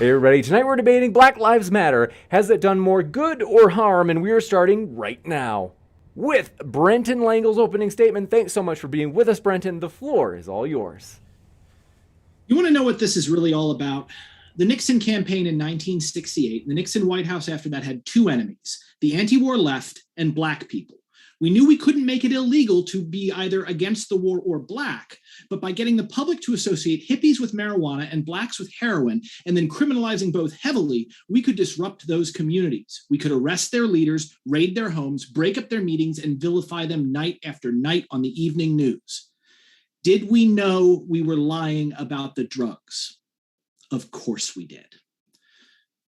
Hey everybody, tonight we're debating Black Lives Matter. Has it done more good or harm? And we are starting right now with Brent and Lengel's opening statement. Thanks so much for being with us, Brenton. The floor is all yours. You want to know what this is really all about? The Nixon campaign in 1968, the Nixon White House after that had two enemies, the anti-war left and black people. We knew we couldn't make it illegal to be either against the war or black, but by getting the public to associate hippies with marijuana and blacks with heroin, and then criminalizing both heavily, we could disrupt those communities. We could arrest their leaders, raid their homes, break up their meetings, and vilify them night after night on the evening news. Did we know we were lying about the drugs? Of course we did.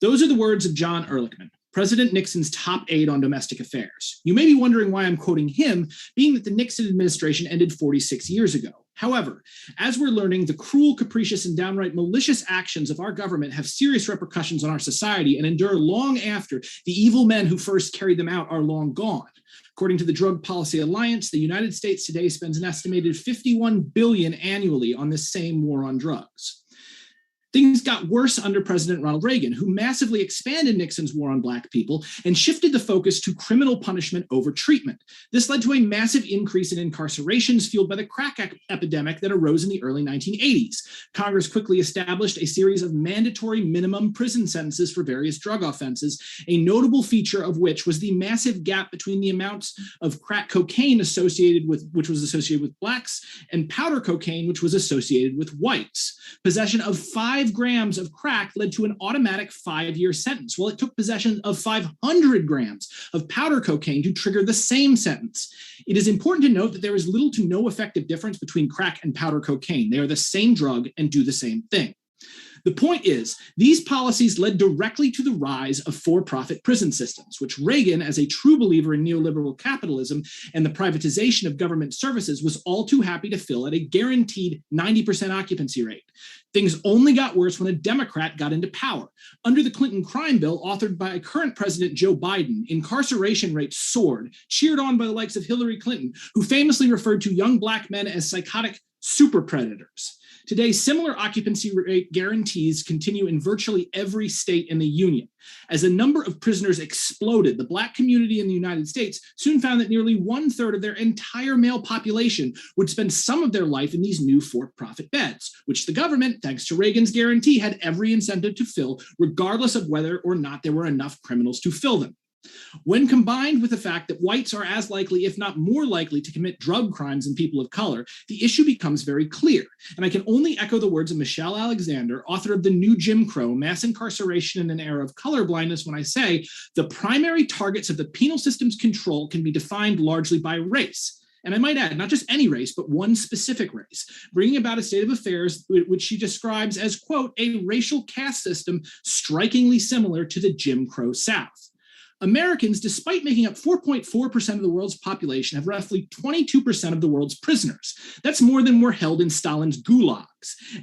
Those are the words of John Ehrlichman, President Nixon's top aide on domestic affairs. You may be wondering why I'm quoting him, being that the Nixon administration ended 46 years ago. However, as we're learning, the cruel, capricious, and downright malicious actions of our government have serious repercussions on our society and endure long after the evil men who first carried them out are long gone. According to the Drug Policy Alliance, the United States today spends an estimated $51 billion annually on this same war on drugs. Things got worse under President Ronald Reagan, who massively expanded Nixon's war on black people and shifted the focus to criminal punishment over treatment. This led to a massive increase in incarcerations fueled by the crack epidemic that arose in the early 1980s. Congress quickly established a series of mandatory minimum prison sentences for various drug offenses, a notable feature of which was the massive gap between the amounts of crack cocaine which was associated with blacks, and powder cocaine, which was associated with whites. Possession of 5 grams of crack led to an automatic 5-year sentence, while it took possession of 500 grams of powder cocaine to trigger the same sentence. It is important to note that there is little to no effective difference between crack and powder cocaine. They are the same drug and do the same thing. The point is, these policies led directly to the rise of for-profit prison systems, which Reagan, as a true believer in neoliberal capitalism and the privatization of government services, was all too happy to fill at a guaranteed 90% occupancy rate. Things only got worse when a Democrat got into power. Under the Clinton crime bill, authored by current President Joe Biden, incarceration rates soared, cheered on by the likes of Hillary Clinton, who famously referred to young black men as psychotic super predators. Today, similar occupancy rate guarantees continue in virtually every state in the union. As the number of prisoners exploded, the black community in the United States soon found that nearly 1/3 of their entire male population would spend some of their life in these new for-profit beds, which the government, thanks to Reagan's guarantee, had every incentive to fill, regardless of whether or not there were enough criminals to fill them. When combined with the fact that whites are as likely, if not more likely, to commit drug crimes than people of color, the issue becomes very clear. And I can only echo the words of Michelle Alexander, author of The New Jim Crow, Mass Incarceration in an Era of Colorblindness, when I say the primary targets of the penal system's control can be defined largely by race. And I might add, not just any race, but one specific race, bringing about a state of affairs which she describes as, quote, a racial caste system strikingly similar to the Jim Crow South. Americans, despite making up 4.4% of the world's population, have roughly 22% of the world's prisoners. That's more than were held in Stalin's gulags.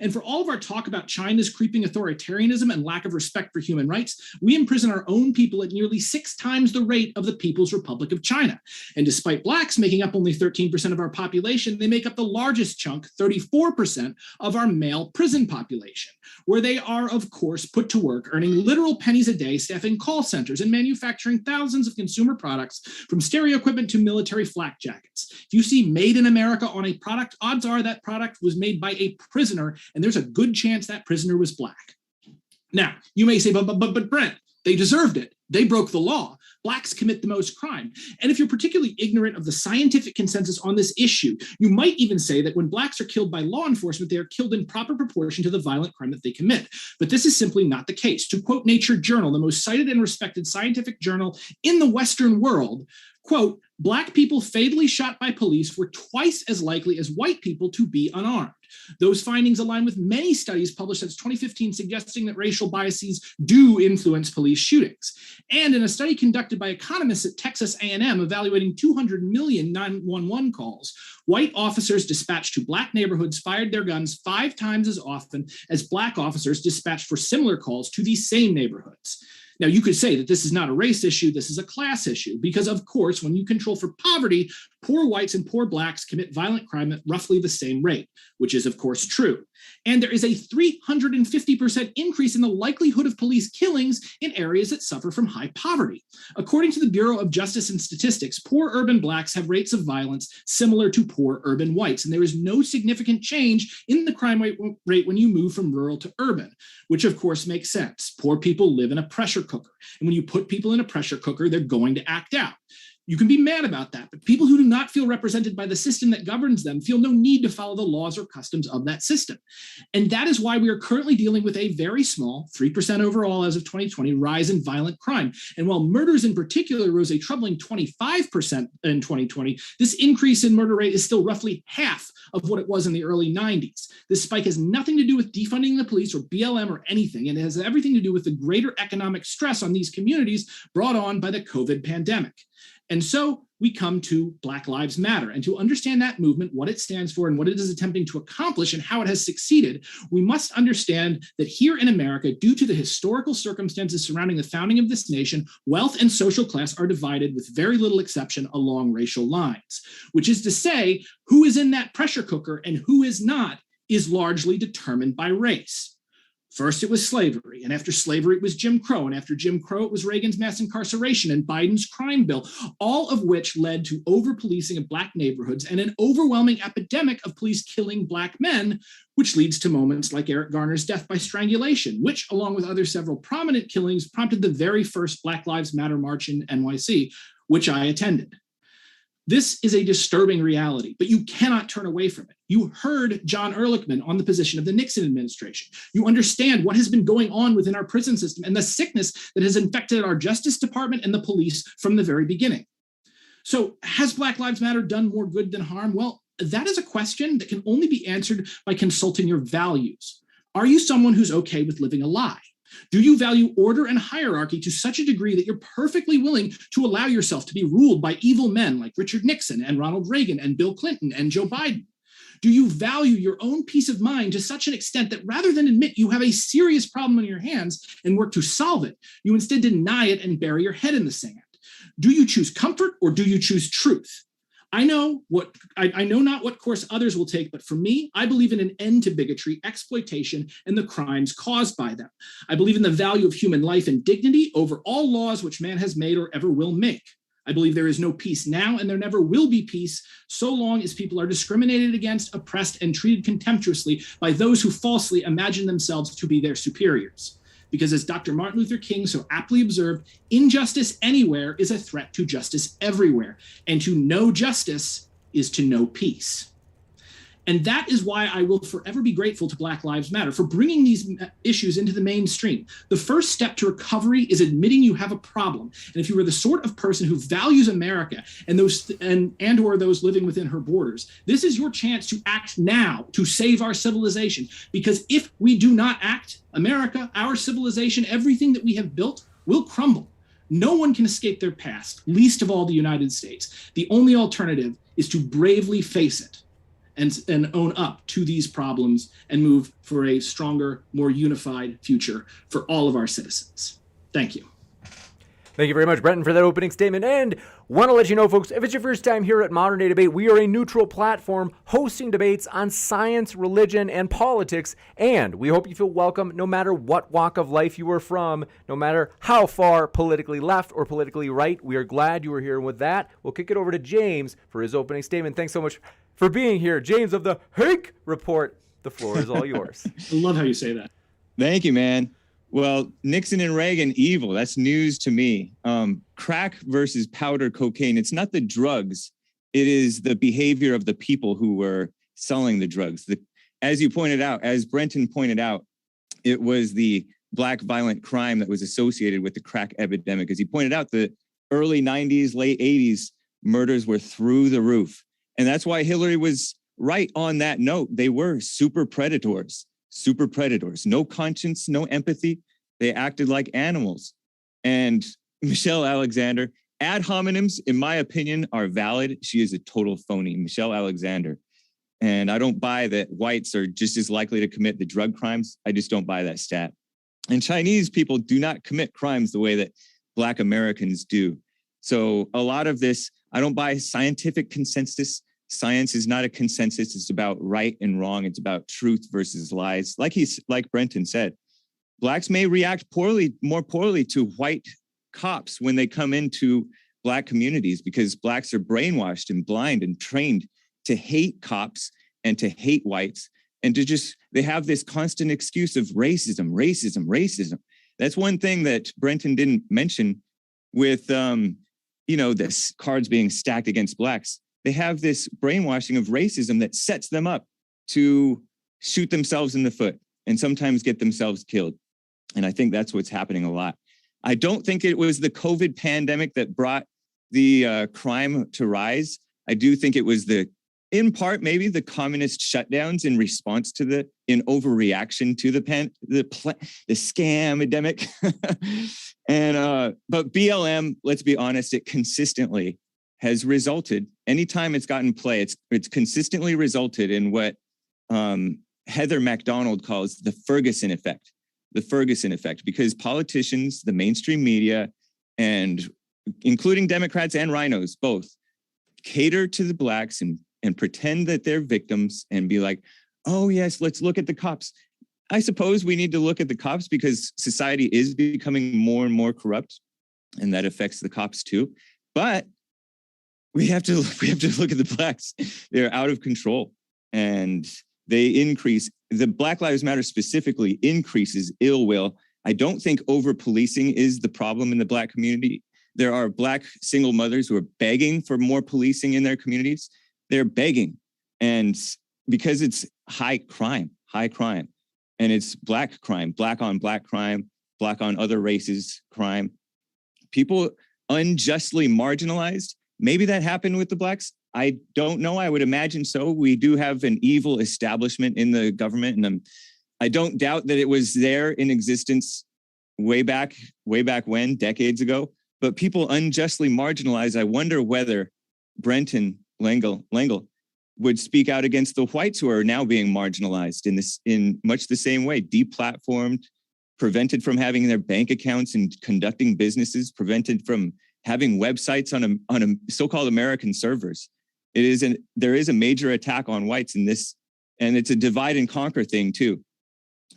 And for all of our talk about China's creeping authoritarianism and lack of respect for human rights, we imprison our own people at nearly 6 times the rate of the People's Republic of China. And despite blacks making up only 13% of our population, they make up the largest chunk, 34%, of our male prison population, where they are, of course, put to work, earning literal pennies a day, staffing call centers and manufacturing thousands of consumer products, from stereo equipment to military flak jackets. If you see made in America on a product, odds are that product was made by a prisoner, and there's a good chance that prisoner was black. Now, you may say, but Brent, they deserved it. They broke the law. Blacks commit the most crime. And if you're particularly ignorant of the scientific consensus on this issue, you might even say that when blacks are killed by law enforcement, they are killed in proper proportion to the violent crime that they commit. But this is simply not the case. To quote Nature Journal, the most cited and respected scientific journal in the Western world, quote, black people fatally shot by police were twice as likely as white people to be unarmed. Those findings align with many studies published since 2015 suggesting that racial biases do influence police shootings. And in a study conducted by economists at Texas A&M evaluating 200 million 911 calls, white officers dispatched to black neighborhoods fired their guns 5 times as often as black officers dispatched for similar calls to these same neighborhoods. Now, you could say that this is not a race issue, this is a class issue, because of course, when you control for poverty, poor whites and poor blacks commit violent crime at roughly the same rate, which is of course true. And there is a 350% increase in the likelihood of police killings in areas that suffer from high poverty. According to the Bureau of Justice and Statistics, poor urban blacks have rates of violence similar to poor urban whites, and there is no significant change in the crime rate when you move from rural to urban, which of course makes sense. Poor people live in a pressure cooker, and when you put people in a pressure cooker, they're going to act out. You can be mad about that, but people who do not feel represented by the system that governs them feel no need to follow the laws or customs of that system. And that is why we are currently dealing with a very small, 3% overall as of 2020, rise in violent crime. And while murders in particular rose a troubling 25% in 2020, this increase in murder rate is still roughly half of what it was in the early 90s. This spike has nothing to do with defunding the police or BLM or anything, and it has everything to do with the greater economic stress on these communities brought on by the COVID pandemic. And so we come to Black Lives Matter. And to understand that movement, what it stands for and what it is attempting to accomplish and how it has succeeded, we must understand that here in America, due to the historical circumstances surrounding the founding of this nation, wealth and social class are divided with very little exception along racial lines, which is to say, who is in that pressure cooker and who is not is largely determined by race. First, it was slavery, and after slavery, it was Jim Crow, and after Jim Crow, it was Reagan's mass incarceration and Biden's crime bill, all of which led to over-policing of Black neighborhoods and an overwhelming epidemic of police killing Black men, which leads to moments like Eric Garner's death by strangulation, which, along with other several prominent killings, prompted the very first Black Lives Matter march in NYC, which I attended. This is a disturbing reality, but you cannot turn away from it. You heard John Ehrlichman on the position of the Nixon administration. You understand what has been going on within our prison system and the sickness that has infected our Justice Department and the police from the very beginning. So has Black Lives Matter done more good than harm? Well, that is a question that can only be answered by consulting your values. Are you someone who's okay with living a lie? Do you value order and hierarchy to such a degree that you're perfectly willing to allow yourself to be ruled by evil men like Richard Nixon and Ronald Reagan and Bill Clinton and Joe Biden? Do you value your own peace of mind to such an extent that rather than admit you have a serious problem on your hands and work to solve it, you instead deny it and bury your head in the sand? Do you choose comfort or do you choose truth? I know not what course others will take, but for me, I believe in an end to bigotry, exploitation, and the crimes caused by them. I believe in the value of human life and dignity over all laws which man has made or ever will make. I believe there is no peace now, and there never will be peace so long as people are discriminated against, oppressed, and treated contemptuously by those who falsely imagine themselves to be their superiors. Because as Dr. Martin Luther King so aptly observed, injustice anywhere is a threat to justice everywhere. And to know justice is to know peace. And that is why I will forever be grateful to Black Lives Matter for bringing these issues into the mainstream. The first step to recovery is admitting you have a problem. And if you are the sort of person who values America and or those living within her borders, this is your chance to act now to save our civilization. Because if we do not act, America, our civilization, everything that we have built will crumble. No one can escape their past, least of all the United States. The only alternative is to bravely face it and own up to these problems and move for a stronger, more unified future for all of our citizens. Thank you. Thank you very much, Brenton, for that opening statement. And want to let you know, folks, if it's your first time here at Modern Day Debate, we are a neutral platform hosting debates on science, religion, and politics. And we hope you feel welcome no matter what walk of life you are from, no matter how far politically left or politically right. We are glad you are here. And with that, we'll kick it over to James for his opening statement. Thanks so much for being here. James of the Hake Report, the floor is all yours. I love how you say that. Thank you, man. Well, Nixon and Reagan, evil. That's news to me. Crack versus powder cocaine. It's not the drugs. It is the behavior of the people who were selling the drugs. As you pointed out, as Brenton pointed out, it was the Black violent crime that was associated with the crack epidemic. As he pointed out, the early 90s, late 80s, murders were through the roof. And that's why Hillary was right on that note. They were super predators. No conscience, no empathy. They acted like animals. And Michelle Alexander, ad hominems, in my opinion, are valid. She is a total phony, Michelle Alexander. And I don't buy that whites are just as likely to commit the drug crimes. I just don't buy that stat. And Chinese people do not commit crimes the way that Black Americans do. So a lot of this, I don't buy scientific consensus. Science is not a consensus. It's about right and wrong. It's about truth versus lies. Like Brenton said, Blacks may react more poorly to white cops when they come into Black communities because Blacks are brainwashed and blind and trained to hate cops and to hate whites and they have this constant excuse of racism. That's one thing that Brenton didn't mention with, this cards being stacked against Blacks. They have this brainwashing of racism that sets them up to shoot themselves in the foot and sometimes get themselves killed. And I think that's what's happening a lot. I don't think it was the COVID pandemic that brought the crime to rise. I do think it was in part, maybe the communist shutdowns in response to in overreaction to the scam-edemic. But BLM, let's be honest, it consistently has resulted, anytime it's gotten play, it's consistently resulted in what Heather MacDonald calls the Ferguson effect. The Ferguson effect, because politicians, the mainstream media, and including Democrats and rhinos, both cater to the Blacks and pretend that they're victims and be like, oh, yes, let's look at the cops. I suppose we need to look at the cops because society is becoming more and more corrupt, and that affects the cops too. But we have to look at the Blacks. They're out of control, and they increase. The Black Lives Matter specifically increases ill will. I don't think over-policing is the problem in the Black community. There are Black single mothers who are begging for more policing in their communities. They're begging. And because it's high crime, and it's Black crime, Black on Black crime, Black on other races crime, people unjustly marginalized. Maybe that happened with the Blacks. I don't know. I would imagine so. We do have an evil establishment in the government, and I don't doubt that it was there in existence way back when, decades ago. But people unjustly marginalized. I wonder whether Brent and Lengel would speak out against the whites who are now being marginalized in much the same way, deplatformed, prevented from having their bank accounts and conducting businesses, prevented from having websites on a so-called American servers. There is a major attack on whites in this, and it's a divide and conquer thing too.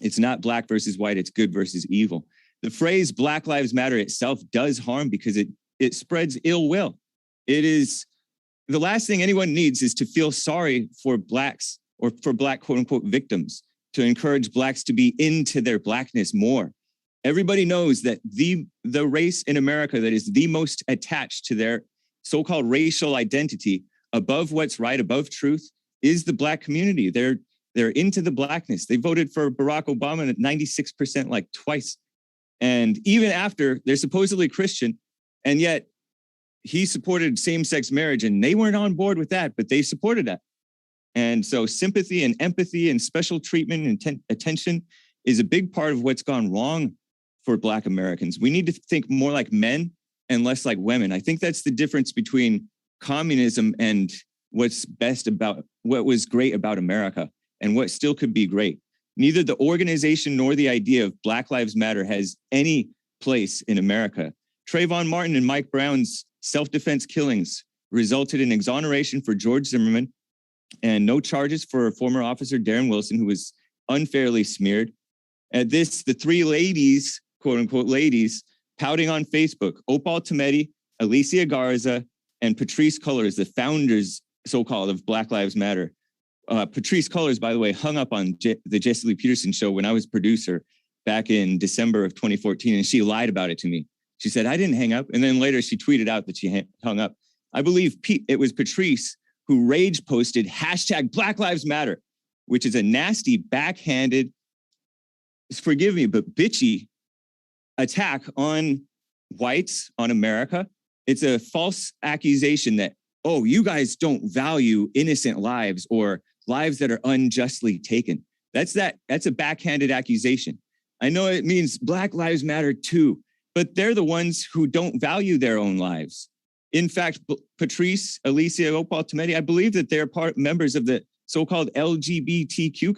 It's not Black versus white, it's good versus evil. The phrase Black Lives Matter itself does harm because it spreads ill will. It is the last thing anyone needs is to feel sorry for Blacks or for Black quote unquote victims, to encourage Blacks to be into their Blackness more. Everybody knows that the race in America that is the most attached to their so-called racial identity, above what's right, above truth, is the Black community. They're into the Blackness. They voted for Barack Obama at 96%, like twice. And even after, they're supposedly Christian, and yet he supported same-sex marriage, and they weren't on board with that, but they supported that. And so sympathy and empathy and special treatment and attention is a big part of what's gone wrong for Black Americans. We need to think more like men and less like women. I think that's the difference between communism and what was great about America and what still could be great. Neither the organization nor the idea of Black Lives Matter has any place in America. Trayvon Martin and Mike Brown's self-defense killings resulted in exoneration for George Zimmerman and no charges for former officer Darren Wilson, who was unfairly smeared. At this, the three ladies, quote unquote ladies, pouting on Facebook, Opal Tometi, Alicia Garza, and Patrisse Cullors, the founders, so-called, of Black Lives Matter. Patrisse Cullors, by the way, hung up on the Jesse Lee Peterson show when I was producer back in December of 2014, and she lied about it to me. She said, I didn't hang up. And then later she tweeted out that she hung up. I believe it was Patrisse who rage posted hashtag Black Lives Matter, which is a nasty, backhanded, forgive me, but bitchy attack on whites, on America. It's a false accusation that, oh, you guys don't value innocent lives or lives that are unjustly taken. That's a backhanded accusation. I know it means Black Lives Matter too, but they're the ones who don't value their own lives. In fact, Patrisse, Alicia, Opal Tometi, I believe that they're members of the so-called LGBTQ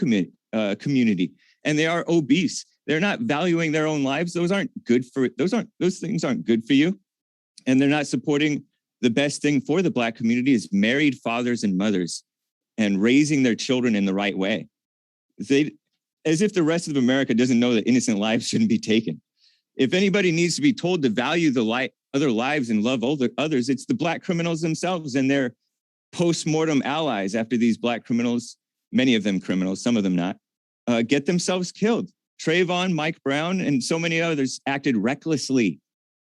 community, and they are obese. They're not valuing their own lives. Those things aren't good for you. And they're not supporting the best thing for the Black community is married fathers and mothers and raising their children in the right way. As if the rest of America doesn't know that innocent lives shouldn't be taken. If anybody needs to be told to value the other lives and love others, it's the Black criminals themselves and their post-mortem allies after these Black criminals, many of them criminals, some of them not, get themselves killed. Trayvon, Mike Brown, and so many others acted recklessly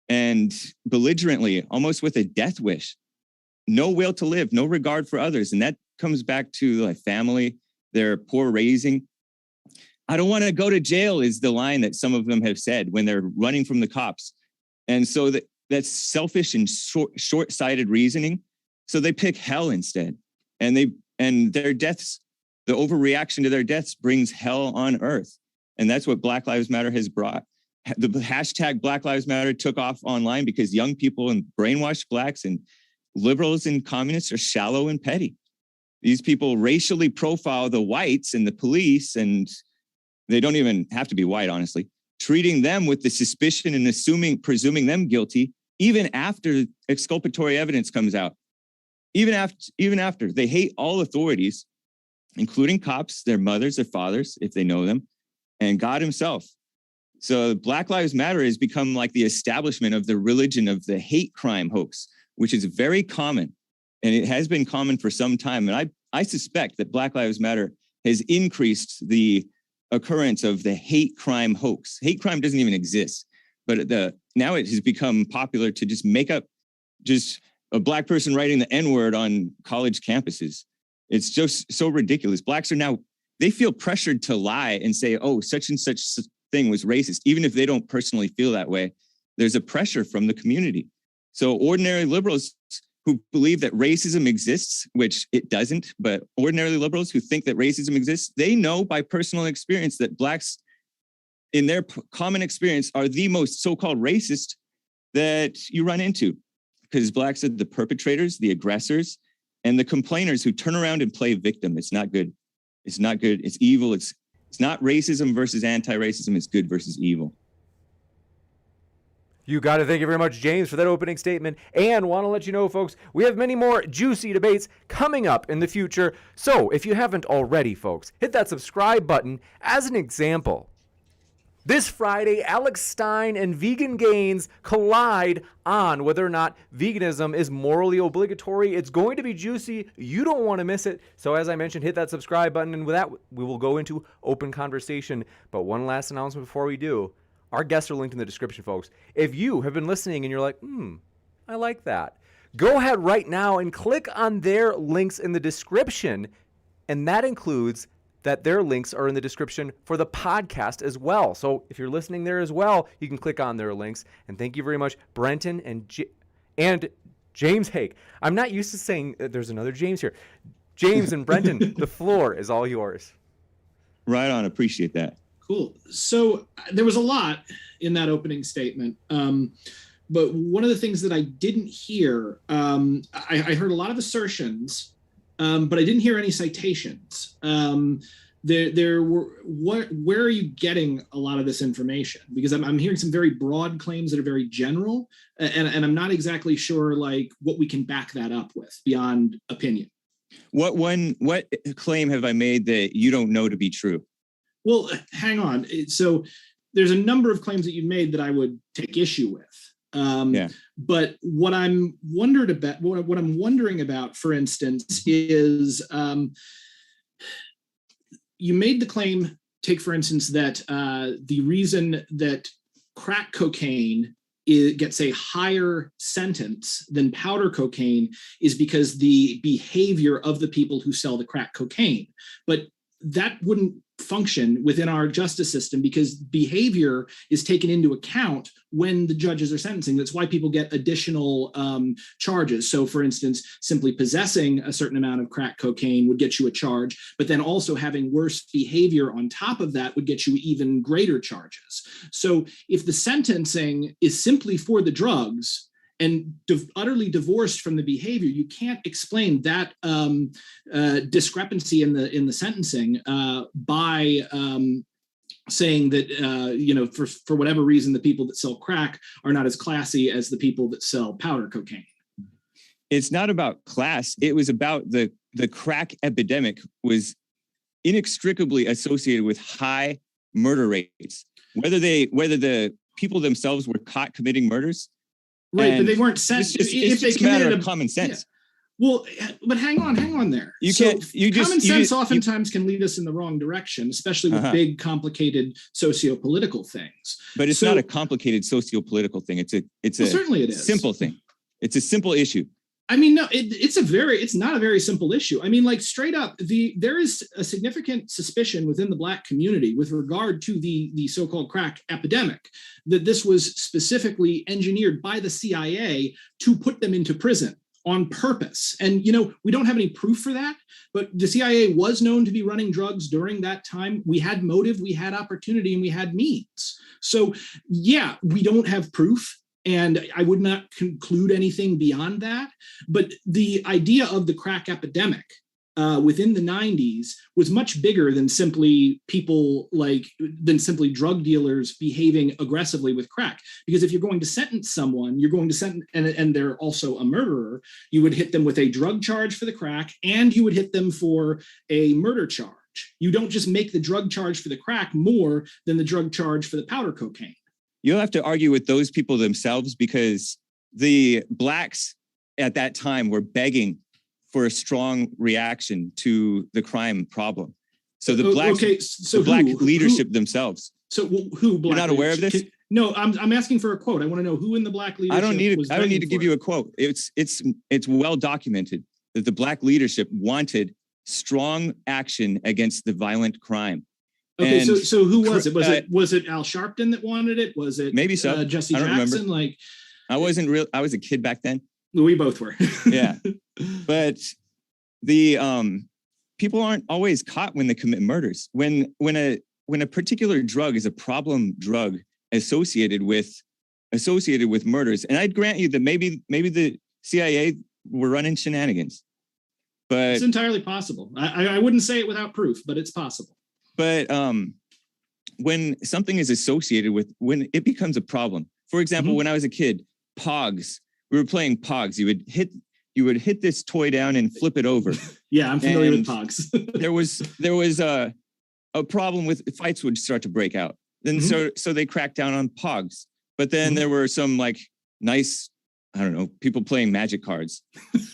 and belligerently, almost with a death wish. No will to live, no regard for others. And that comes back to like family, their poor raising. I don't want to go to jail is the line that some of them have said when they're running from the cops. And so that's selfish and short-sighted reasoning. So they pick hell instead. And their deaths, the overreaction to their deaths brings hell on earth. And that's what Black Lives Matter has brought. The hashtag Black Lives Matter took off online because young people and brainwashed Blacks and liberals and communists are shallow and petty. These people racially profile the whites and the police, and they don't even have to be white, honestly, treating them with the suspicion and presuming them guilty, even after exculpatory evidence comes out. Even after they hate all authorities, including cops, their mothers, their fathers, if they know them, and God himself. So Black Lives Matter has become like the establishment of the religion of the hate crime hoax, which is very common. And it has been common for some time. And I suspect that Black Lives Matter has increased the occurrence of the hate crime hoax. Hate crime doesn't even exist, but now it has become popular to just make up just a Black person writing the N-word on college campuses. It's just so ridiculous. Blacks are now, they feel pressured to lie and say, oh, such and such thing was racist, even if they don't personally feel that way. There's a pressure from the community. So ordinary liberals who believe that racism exists, which it doesn't, but ordinary liberals who think that racism exists, they know by personal experience that Blacks, in their common experience, are the most so-called racist that you run into, because Blacks are the perpetrators, the aggressors, and the complainers who turn around and play victim. It's not good. It's not good. It's evil. It's not racism versus anti-racism. It's good versus evil. You got it. Thank you very much, James, for that opening statement. And want to let you know, folks, we have many more juicy debates coming up in the future. So if you haven't already, folks, hit that subscribe button. As an example, this Friday, Alex Stein and Vegan Gains collide on whether or not veganism is morally obligatory. It's going to be juicy. You don't want to miss it. So as I mentioned, hit that subscribe button. And with that, we will go into open conversation. But one last announcement before we do. Our guests are linked in the description, folks. If you have been listening and you're like, I like that, go ahead right now and click on their links in the description. And that includes that their links are in the description for the podcast as well. So if you're listening there as well, you can click on their links. And thank you very much, Brenton and James Hake. I'm not used to saying there's another James here. James and Brenton, the floor is all yours. Right on. Appreciate that. Cool. So there was a lot in that opening statement. But one of the things that I didn't hear, I heard a lot of assertions, but I didn't hear any citations. There were, where are you getting a lot of this information? Because I'm hearing some very broad claims that are very general, and I'm not exactly sure like what we can back that up with beyond opinion. What claim have I made that you don't know to be true? Well, hang on. So there's a number of claims that you've made that I would take issue with. But what I'm wondering about, for instance, is you made the claim, take for instance, that the reason that crack cocaine gets a higher sentence than powder cocaine is because the behavior of the people who sell the crack cocaine. But that wouldn't function within our justice system because behavior is taken into account when the judges are sentencing. That's why people get additional charges. So for instance, simply possessing a certain amount of crack cocaine would get you a charge, but then also having worse behavior on top of that would get you even greater charges. So if the sentencing is simply for the drugs and utterly divorced from the behavior, you can't explain that discrepancy in the sentencing by saying that for whatever reason the people that sell crack are not as classy as the people that sell powder cocaine. It's not about class. It was about the crack epidemic was inextricably associated with high murder rates. Whether the people themselves were caught committing murders, right? But they weren't sent. It's just a matter of common sense. Yeah. Well, but hang on there. Common sense oftentimes can lead us in the wrong direction, especially with big, complicated socio-political things. But it's not a complicated socio-political thing. Certainly it is. Simple thing. It's a simple issue. I mean, no, it's not a very simple issue. I mean, like straight up, there is a significant suspicion within the Black community with regard to the so-called crack epidemic, that this was specifically engineered by the CIA to put them into prison on purpose. And, we don't have any proof for that, but the CIA was known to be running drugs during that time. We had motive, we had opportunity, and we had means. So yeah, we don't have proof. And I would not conclude anything beyond that. But the idea of the crack epidemic within the 90s was much bigger than simply drug dealers behaving aggressively with crack. Because if you're going to sentence someone, and they're also a murderer, you would hit them with a drug charge for the crack, and you would hit them for a murder charge. You don't just make the drug charge for the crack more than the drug charge for the powder cocaine. You'll have to argue with those people themselves, because the Blacks at that time were begging for a strong reaction to the crime problem. So the Blacks, Black leadership themselves. So who? Black? You're not aware of this? No, I'm asking for a quote. I want to know who in the Black leadership. I don't need to give you a quote. It's well documented that the Black leadership wanted strong action against the violent crime. Okay, so who was it? Was it Al Sharpton that wanted it? Was it maybe so? Jesse I don't Jackson? Remember. I wasn't real. I was a kid back then. We both were. Yeah, but the people aren't always caught when they commit murders. When a particular drug is a problem drug associated with murders, and I'd grant you that maybe the CIA were running shenanigans, but it's entirely possible. I wouldn't say it without proof, but it's possible. But when something is associated with, when it becomes a problem, for example, when I was a kid, Pogs, we were playing Pogs. You would hit this toy down and flip it over. Yeah, I'm familiar with Pogs. there was a problem with fights would start to break out. Then so they cracked down on Pogs. But then there were some like nice, I don't know, people playing magic cards.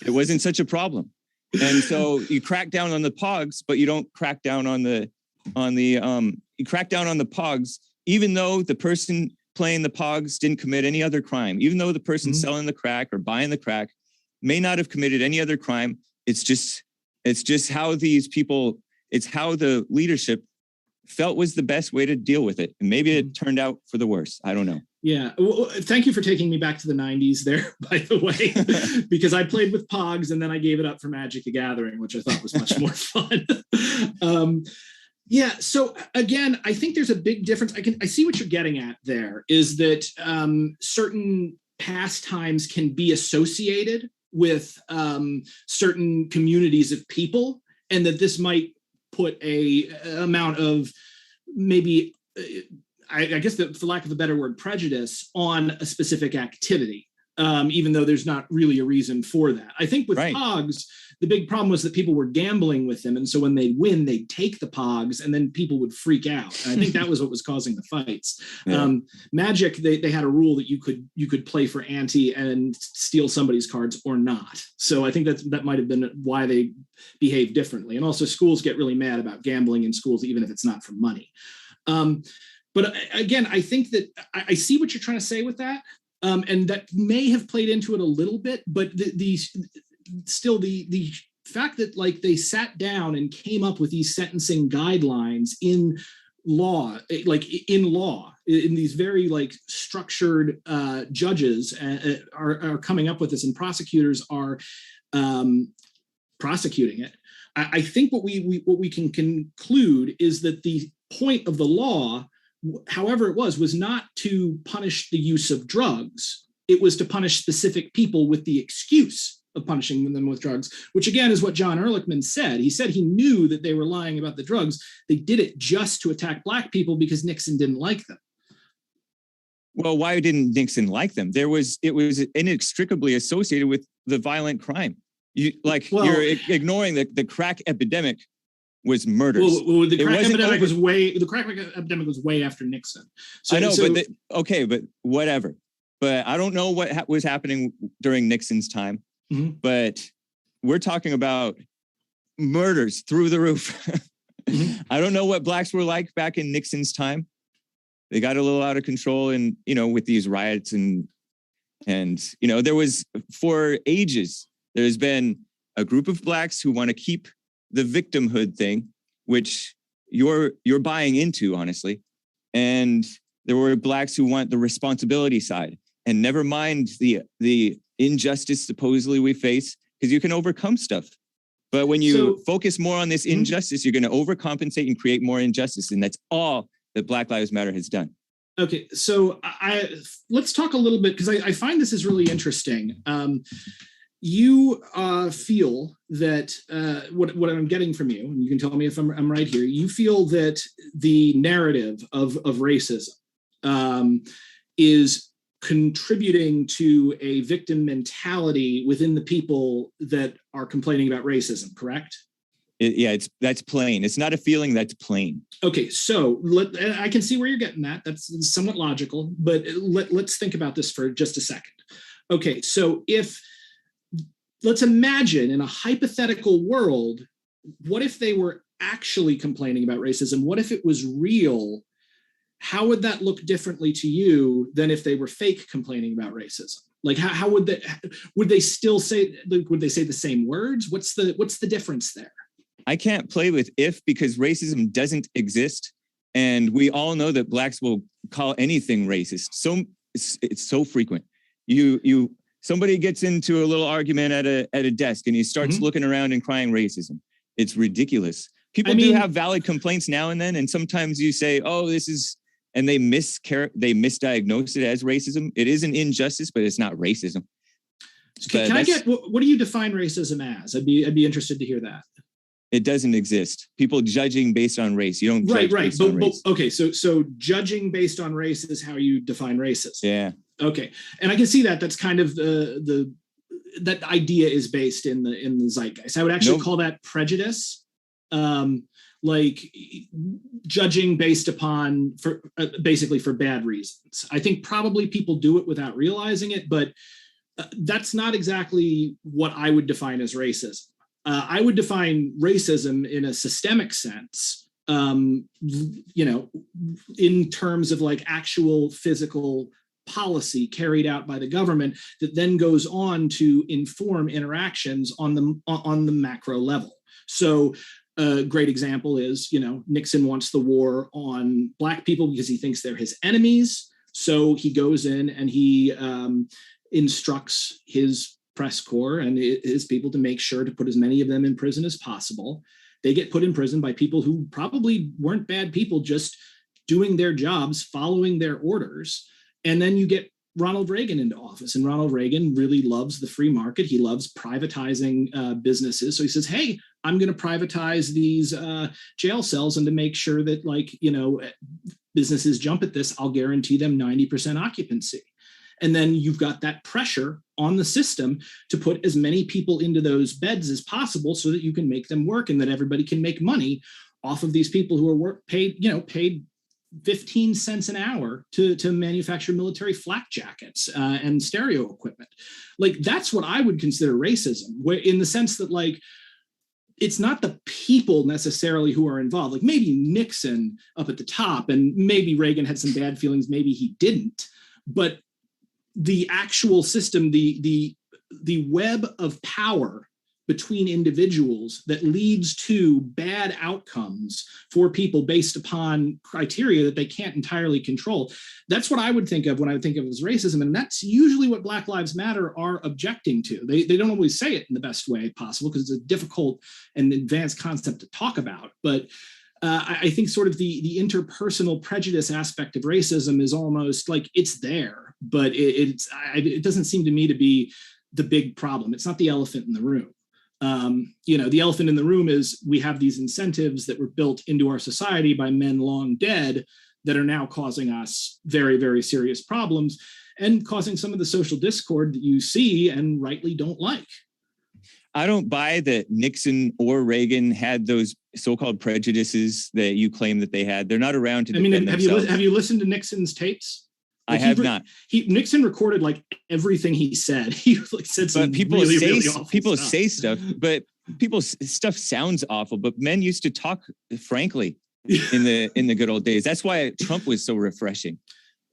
It wasn't such a problem. And so you crack down on the Pogs, but you don't crack down on the you crack down on the Pogs, even though the person playing the Pogs didn't commit any other crime, even though the person selling the crack or buying the crack may not have committed any other crime. It's just how these people, it's how the leadership felt was the best way to deal with it. And maybe it turned out for the worse. I don't know. Yeah. Well, thank you for taking me back to the 90s there, by the way, because I played with Pogs and then I gave it up for Magic the Gathering, which I thought was much more fun. Yeah. So again, I think there's a big difference. I see what you're getting at there, is that certain pastimes can be associated with certain communities of people, and that this might put a amount of maybe, I guess, for lack of a better word, prejudice on a specific activity, even though there's not really a reason for that. I think with Pogs, the big problem was that people were gambling with them. And so when they'd win, they'd take the Pogs and then people would freak out. And I think that was what was causing the fights. Yeah. Magic, they had a rule that you could play for ante and steal somebody's cards or not. So I think that might have been why they behave differently. And also schools get really mad about gambling in schools, even if it's not for money. But again, I think that I see what you're trying to say with that. And that may have played into it a little bit, but the fact that like they sat down and came up with these sentencing guidelines in law, in these very like structured judges are coming up with this, and prosecutors are prosecuting it. I think what we can conclude is that the point of the law, however it was not to punish the use of drugs. It was to punish specific people with the excuse of punishing them with drugs, which again is what John Ehrlichman said. He said he knew that they were lying about the drugs. They did it just to attack Black people because Nixon didn't like them. Well, why didn't Nixon like them? It was inextricably associated with the violent crime. You're ignoring the crack epidemic was murders. Well, the crack epidemic was way after Nixon. So, I know, but whatever. But I don't know what was happening during Nixon's time. Mm-hmm. But we're talking about murders through the roof. Mm-hmm. I don't know what Blacks were like back in Nixon's time. They got a little out of control, and with these riots and there was, for ages, there's been a group of Blacks who want to keep the victimhood thing, which you're buying into, honestly. And there were Blacks who want the responsibility side, and never mind the injustice supposedly we face, because you can overcome stuff. But when you focus more on this injustice, you're going to overcompensate and create more injustice. And that's all that Black Lives Matter has done. Okay, so let's talk a little bit, because I find this is really interesting. You feel that what I'm getting from you, and you can tell me if I'm right here, you feel that the narrative of racism is contributing to a victim mentality within the people that are complaining about racism, correct? That's plain. It's not a feeling, that's plain. Okay, so I can see where you're getting that. That's somewhat logical, but let's think about this for just a second. Okay, so let's imagine in a hypothetical world, what if they were actually complaining about racism? What if it was real? How would that look differently to you than if they were fake complaining about racism? Like, how would they still say, would they say the same words? What's the difference there? I can't play with if, because racism doesn't exist. And we all know that Blacks will call anything racist. So it's so frequent. Somebody gets into a little argument at a desk, and he starts looking around and crying racism. It's ridiculous. People do have valid complaints now and then, and sometimes you say, "Oh, this is," and they misdiagnose it as racism. It is an injustice, but it's not racism. Can I get what do you define racism as? I'd be interested to hear that. It doesn't exist. People judging based on race. You don't judge based on race. Okay, so judging based on race is how you define racism. Yeah. Okay, and I can see that. That's kind of that idea is based in the zeitgeist. I would actually call that prejudice, like judging based upon basically for bad reasons. I think probably people do it without realizing it, but that's not exactly what I would define as racism. I would define racism in a systemic sense, in terms of like actual physical policy carried out by the government that then goes on to inform interactions on the macro level. So a great example is, Nixon wants the war on Black people because he thinks they're his enemies. So he goes in and he instructs his press corps and his people to make sure to put as many of them in prison as possible. They get put in prison by people who probably weren't bad people, just doing their jobs, following their orders. And then you get Ronald Reagan into office, and Ronald Reagan really loves the free market. He loves privatizing businesses. So he says, hey, I'm going to privatize these jail cells, and to make sure that businesses jump at this, I'll guarantee them 90% occupancy. And then you've got that pressure on the system to put as many people into those beds as possible so that you can make them work and that everybody can make money off of these people who are paid 15 cents an hour to manufacture military flak jackets and stereo equipment. Like, that's what I would consider racism, where in the sense that it's not the people necessarily who are involved. Like, maybe Nixon up at the top, and maybe Reagan had some bad feelings, maybe he didn't, but the actual system, the web of power between individuals that leads to bad outcomes for people based upon criteria that they can't entirely control. That's what I would think of when I think of as racism. And that's usually what Black Lives Matter are objecting to. They don't always say it in the best way possible because it's a difficult and advanced concept to talk about. But I think sort of the interpersonal prejudice aspect of racism is almost like it's there, but it doesn't seem to me to be the big problem. It's not the elephant in the room. The elephant in the room is we have these incentives that were built into our society by men long dead that are now causing us very, very serious problems and causing some of the social discord that you see and rightly don't like. I don't buy that Nixon or Reagan had those so-called prejudices that you claim that they had. They're not around to defend themselves. Have you listened to Nixon's tapes? I have not. Nixon recorded like everything he said. He like said some people really awful stuff. Say stuff, but people's stuff sounds awful. But men used to talk frankly in the good old days. That's why Trump was so refreshing.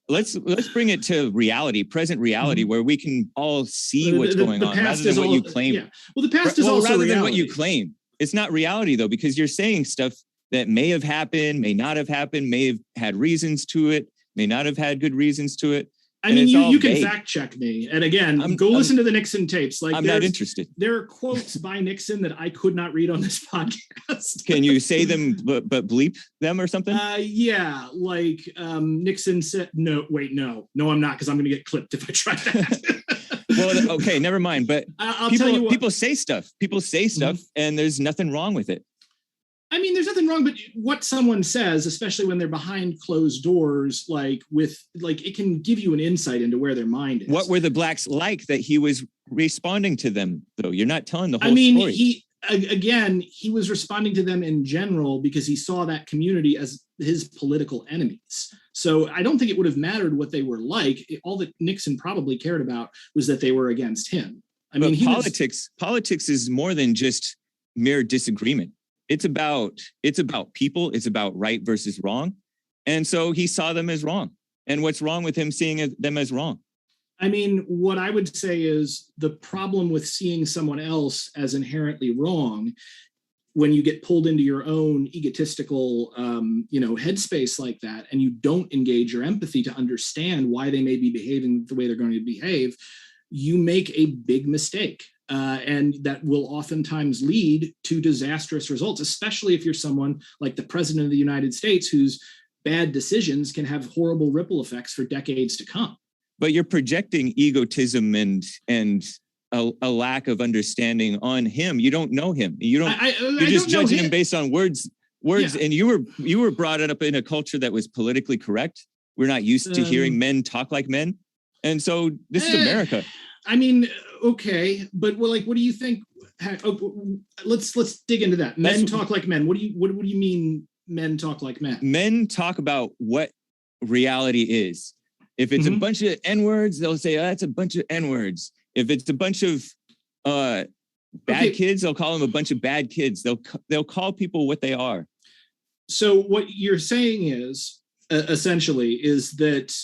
Let's bring it to reality, present reality, where we can all see what's going on rather than what you claim. Yeah. Well, the past is also rather reality. Than what you claim. It's not reality though, because you're saying stuff that may have happened, may not have happened, may have had reasons to it, may not have had good reasons to it. I mean, you can fact check me. And again, listen to the Nixon tapes. Like, I'm not interested. There are quotes by Nixon that I could not read on this podcast. Can you say them, but bleep them or something? Yeah. Like Nixon said, no, I'm not, because I'm going to get clipped if I try that. Well, okay, never mind. But I'll tell you what. People say stuff. People say stuff, and there's nothing wrong with it. I mean, there's nothing wrong, but what someone says, especially when they're behind closed doors, it can give you an insight into where their mind is. What were the blacks like that he was responding to them, though? You're not telling the whole story. He was responding to them in general because he saw that community as his political enemies. So I don't think it would have mattered what they were like. All that Nixon probably cared about was that they were against him. Politics is more than just mere disagreement. It's about people. It's about right versus wrong. And so he saw them as wrong. And what's wrong with him seeing them as wrong? I mean, what I would say is the problem with seeing someone else as inherently wrong, when you get pulled into your own egotistical, headspace like that, and you don't engage your empathy to understand why they may be behaving the way they're going to behave, you make a big mistake. And that will oftentimes lead to disastrous results, especially if you're someone like the president of the United States, whose bad decisions can have horrible ripple effects for decades to come. But you're projecting egotism and a lack of understanding on him. You don't know him. You're just judging him based on words. Yeah. And you were brought up in a culture that was politically correct. We're not used to hearing men talk like men. And so this is America. I mean, okay, but what do you think? Let's dig into that. Men talk like men. What do you mean men talk like men? Men talk about what reality is. If it's a bunch of N-words, they'll say, that's a bunch of N-words. If it's a bunch of bad kids, they'll call them a bunch of bad kids. They'll call people what they are. So what you're saying is, essentially, is that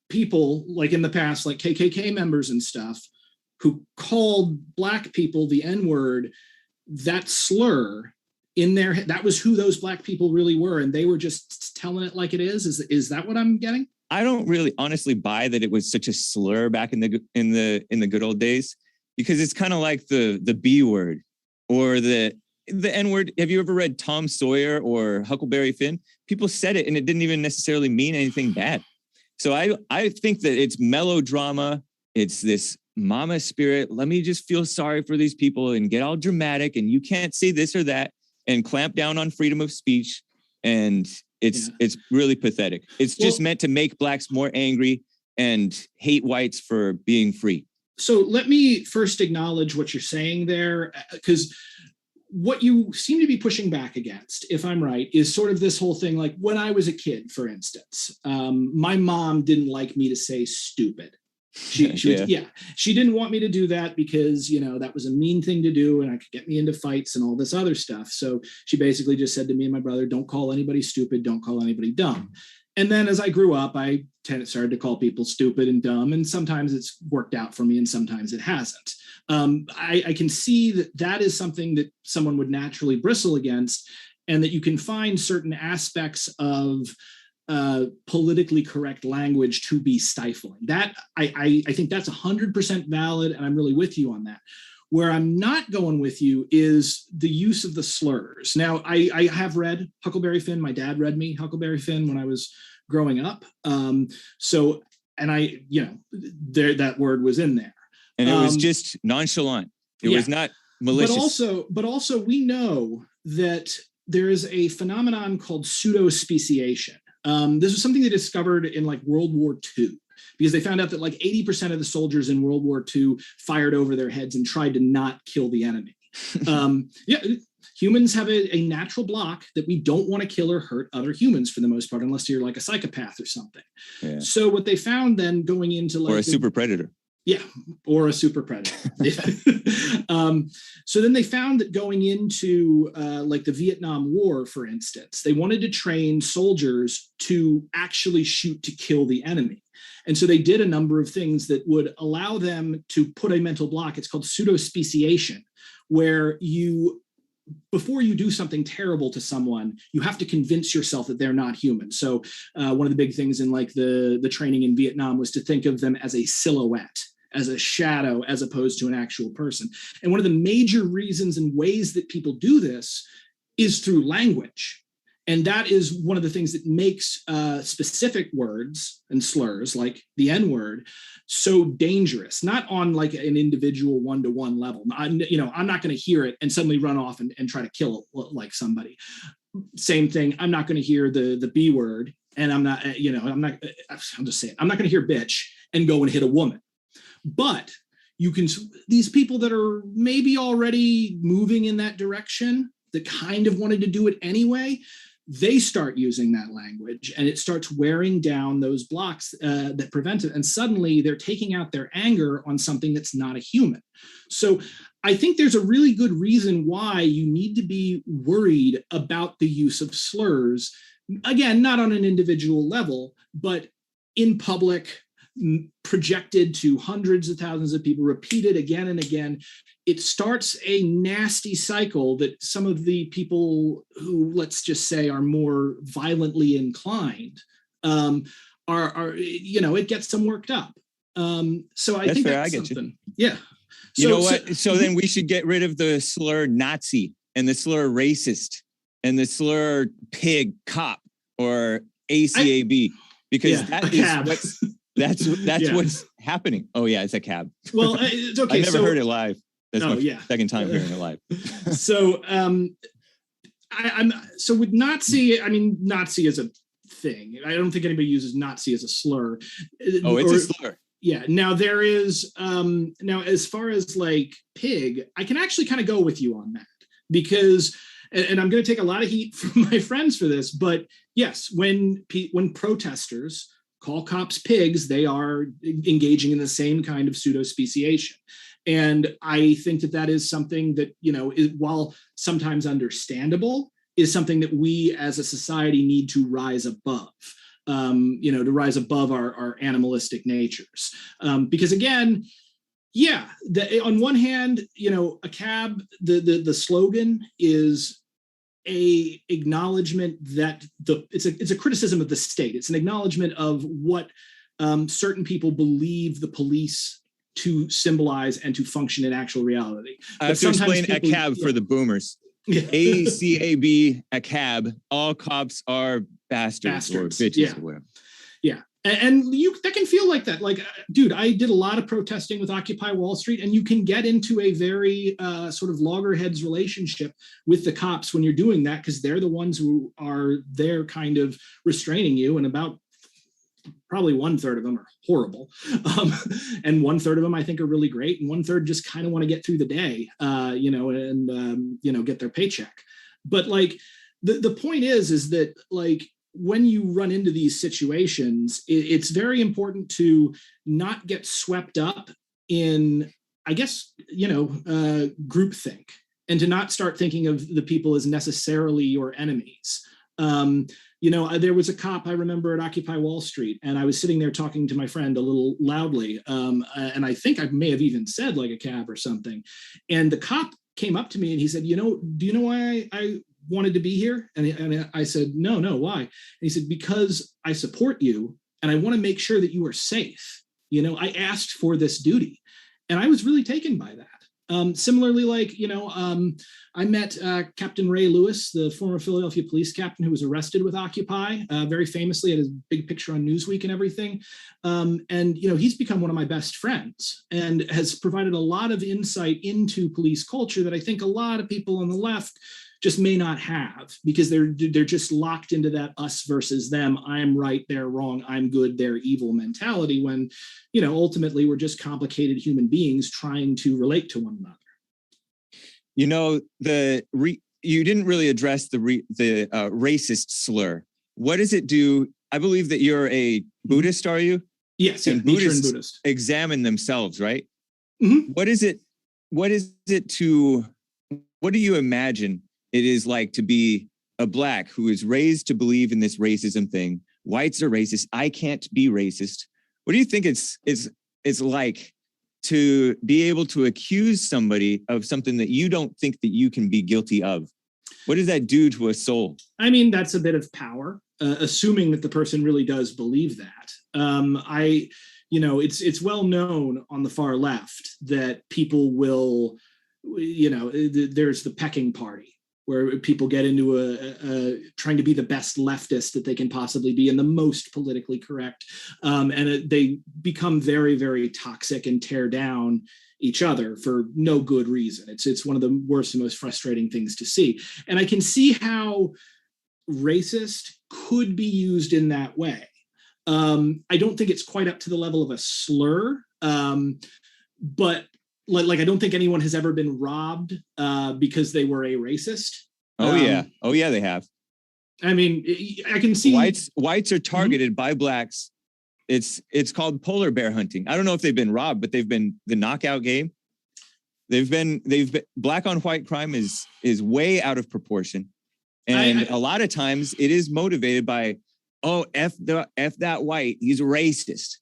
people like in the past, like KKK members and stuff, who called black people the N-word, that slur in their head, that was who those black people really were, and they were just telling it like it is. Is that what I'm getting? I don't really honestly buy that it was such a slur back in the good old days, because it's kind of like the B word or the N-word. Have you ever read Tom Sawyer or Huckleberry Finn? People said it and it didn't even necessarily mean anything bad. So I think that it's melodrama. It's this mama spirit. Let me just feel sorry for these people and get all dramatic, and you can't say this or that, and clamp down on freedom of speech. And it's really pathetic. It's just meant to make blacks more angry and hate whites for being free. So let me first acknowledge what you're saying there, because what you seem to be pushing back against, if I'm right, is sort of this whole thing. Like when I was a kid, for instance, my mom didn't like me to say stupid. She didn't want me to do that because, that was a mean thing to do and I could get me into fights and all this other stuff. So she basically just said to me and my brother, don't call anybody stupid, don't call anybody dumb. And then as I grew up, I started to call people stupid and dumb, and sometimes it's worked out for me and sometimes it hasn't. I can see that is something that someone would naturally bristle against, and that you can find certain aspects of politically correct language to be stifling. That I think that's 100% valid, and I'm really with you on that. Where I'm not going with you is the use of the slurs. Now, I have read Huckleberry Finn. My dad read me Huckleberry Finn when I was growing up. That word was in there. And it was just nonchalant. It was not malicious. But also we know that there is a phenomenon called pseudo-speciation. This was something they discovered in like World War II, because they found out that like 80% of the soldiers in World War II fired over their heads and tried to not kill the enemy. Humans have a natural block that we don't want to kill or hurt other humans for the most part, unless you're like a psychopath or something. Yeah. So what they found then going into like... Or a super predator. Yeah, or a super predator. So then they found that going into like the Vietnam War, for instance, they wanted to train soldiers to actually shoot to kill the enemy. And so they did a number of things that would allow them to put a mental block. It's called pseudo-speciation, where before you do something terrible to someone, you have to convince yourself that they're not human. So one of the big things in like the training in Vietnam was to think of them as a silhouette, as a shadow, as opposed to an actual person. And one of the major reasons and ways that people do this is through language. And that is one of the things that makes specific words and slurs like the N-word so dangerous, not on like an individual one-to-one level. I'm not going to hear it and suddenly run off and try to kill like somebody. Same thing. I'm not going to hear the B word, and I'm I'll just say it. I'm not going to hear bitch and go and hit a woman. But you can, these people that are maybe already moving in that direction, that kind of wanted to do it anyway, they start using that language, and it starts wearing down those blocks that prevent it. And suddenly they're taking out their anger on something that's not a human. So I think there's a really good reason why you need to be worried about the use of slurs. Again, not on an individual level, but in public, projected to hundreds of thousands of people, repeated again and again. It starts a nasty cycle that some of the people who, let's just say, are more violently inclined it gets them worked up. So I think that's something. Yeah. You know what? So then we should get rid of the slur Nazi and the slur racist and the slur pig cop or ACAB, because that's what's happening. Oh yeah, it's a cab. Well, it's okay. I never heard it live. That's my second time hearing it live. So so with Nazi, I mean, Nazi is a thing. I don't think anybody uses Nazi as a slur. Oh, it's a slur. Yeah. Now there is now as far as like pig, I can actually kind of go with you on that, because and I'm going to take a lot of heat from my friends for this, but yes, when protesters call cops pigs, they are engaging in the same kind of pseudo-speciation. And I think that is something that, while sometimes understandable, is something that we as a society need to rise above, to rise above our animalistic natures. Because again, on one hand, a cab, the slogan is a acknowledgement that it's a criticism of the state. It's an acknowledgement of what certain people believe the police to symbolize and to function in actual reality. I have to explain a cab for the boomers. ACAB, a cab. All cops are bastards or bitches or whatever. Yeah. And that can feel like that. Like, dude, I did a lot of protesting with Occupy Wall Street, and you can get into a very sort of loggerheads relationship with the cops when you're doing that, because they're the ones who are there kind of restraining you. And about probably 1/3 of them are horrible. And 1/3 of them I think are really great. And 1/3 just kind of want to get through the day, and get their paycheck. But like, the point is that like, when you run into these situations, it's very important to not get swept up in, I guess, groupthink, and to not start thinking of the people as necessarily your enemies. There was a cop I remember at Occupy Wall Street, and I was sitting there talking to my friend a little loudly, and I think I may have even said like a cab or something. And the cop came up to me and he said, do you know why I wanted to be here? And I said, no, why? And he said, because I support you and I want to make sure that you are safe. I asked for this duty. And I was really taken by that. Similarly, like, I met Captain Ray Lewis, the former Philadelphia police captain who was arrested with Occupy, very famously, had his big picture on Newsweek and everything. And he's become one of my best friends and has provided a lot of insight into police culture that I think a lot of people on the left just may not have, because they're just locked into that us versus them, I'm right, they're wrong, I'm good, they're evil mentality, when ultimately we're just complicated human beings trying to relate to one another. You didn't really address the racist slur. What does it do? I believe that you're a Buddhist, are you? Yes, and Buddhist examine themselves, right? Mm-hmm. What do you imagine it is like to be a Black who is raised to believe in this racism thing? Whites are racist. I can't be racist. What do you think it's like to be able to accuse somebody of something that you don't think that you can be guilty of? What does that do to a soul? I mean, that's a bit of power, assuming that the person really does believe that. It's well known on the far left that people will, there's the pecking party, where people get into trying to be the best leftist that they can possibly be and the most politically correct. They become very, very toxic and tear down each other for no good reason. It's one of the worst and most frustrating things to see. And I can see how racist could be used in that way. I don't think it's quite up to the level of a slur, but I don't think anyone has ever been robbed because they were a racist. Oh yeah, they have. I mean, I can see whites are targeted by Blacks. It's called polar bear hunting. I don't know if they've been robbed, but they've been the knockout game. They've been Black on white crime is way out of proportion, and a lot of times it is motivated by, oh, f that white, he's a racist.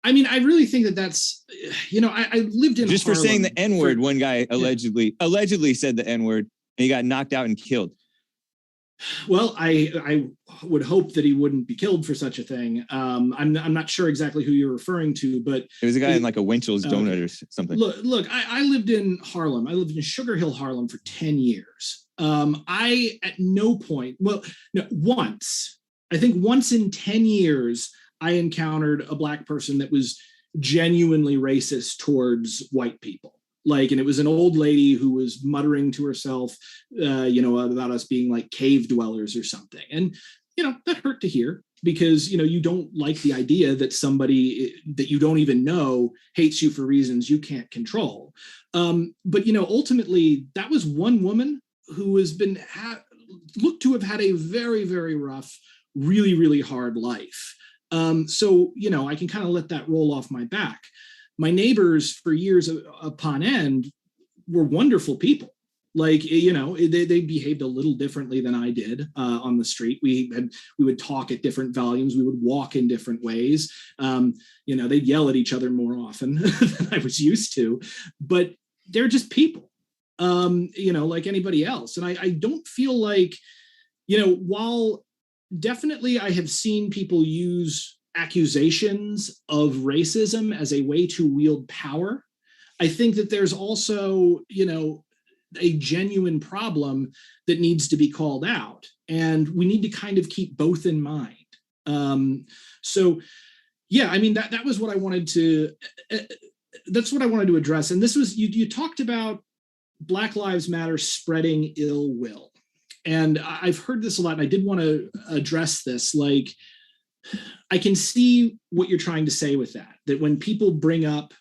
I mean, I really think that's, I lived in just Harlem for saying the N-word. One guy allegedly said the N-word, and he got knocked out and killed. Well, I would hope that he wouldn't be killed for such a thing. I'm not sure exactly who you're referring to, but it was a guy in like a Winchell's donut or something. Look, I lived in Harlem. I lived in Sugar Hill, Harlem for 10 years. I at no point, once in 10 years, I encountered a Black person that was genuinely racist towards white people. And it was an old lady who was muttering to herself, about us being like cave dwellers or something. And, that hurt to hear, because, you don't like the idea that somebody that you don't even know hates you for reasons you can't control. But, ultimately, that was one woman who has been looked to have had a very, very rough, really, really hard life. So, I can kind of let that roll off my back. My neighbors for years upon end were wonderful people. They behaved a little differently than I did on the street. We would talk at different volumes. We would walk in different ways. They'd yell at each other more often than I was used to, but they're just people, like anybody else. And I don't feel like, while definitely I have seen people use accusations of racism as a way to wield power, I think that there's also, a genuine problem that needs to be called out. And we need to kind of keep both in mind. That was what I wanted to, that's what I wanted to address. And this was, you talked about Black Lives Matter spreading ill will. And I've heard this a lot, and I did want to address this. I can what you're trying to say with that when people bring up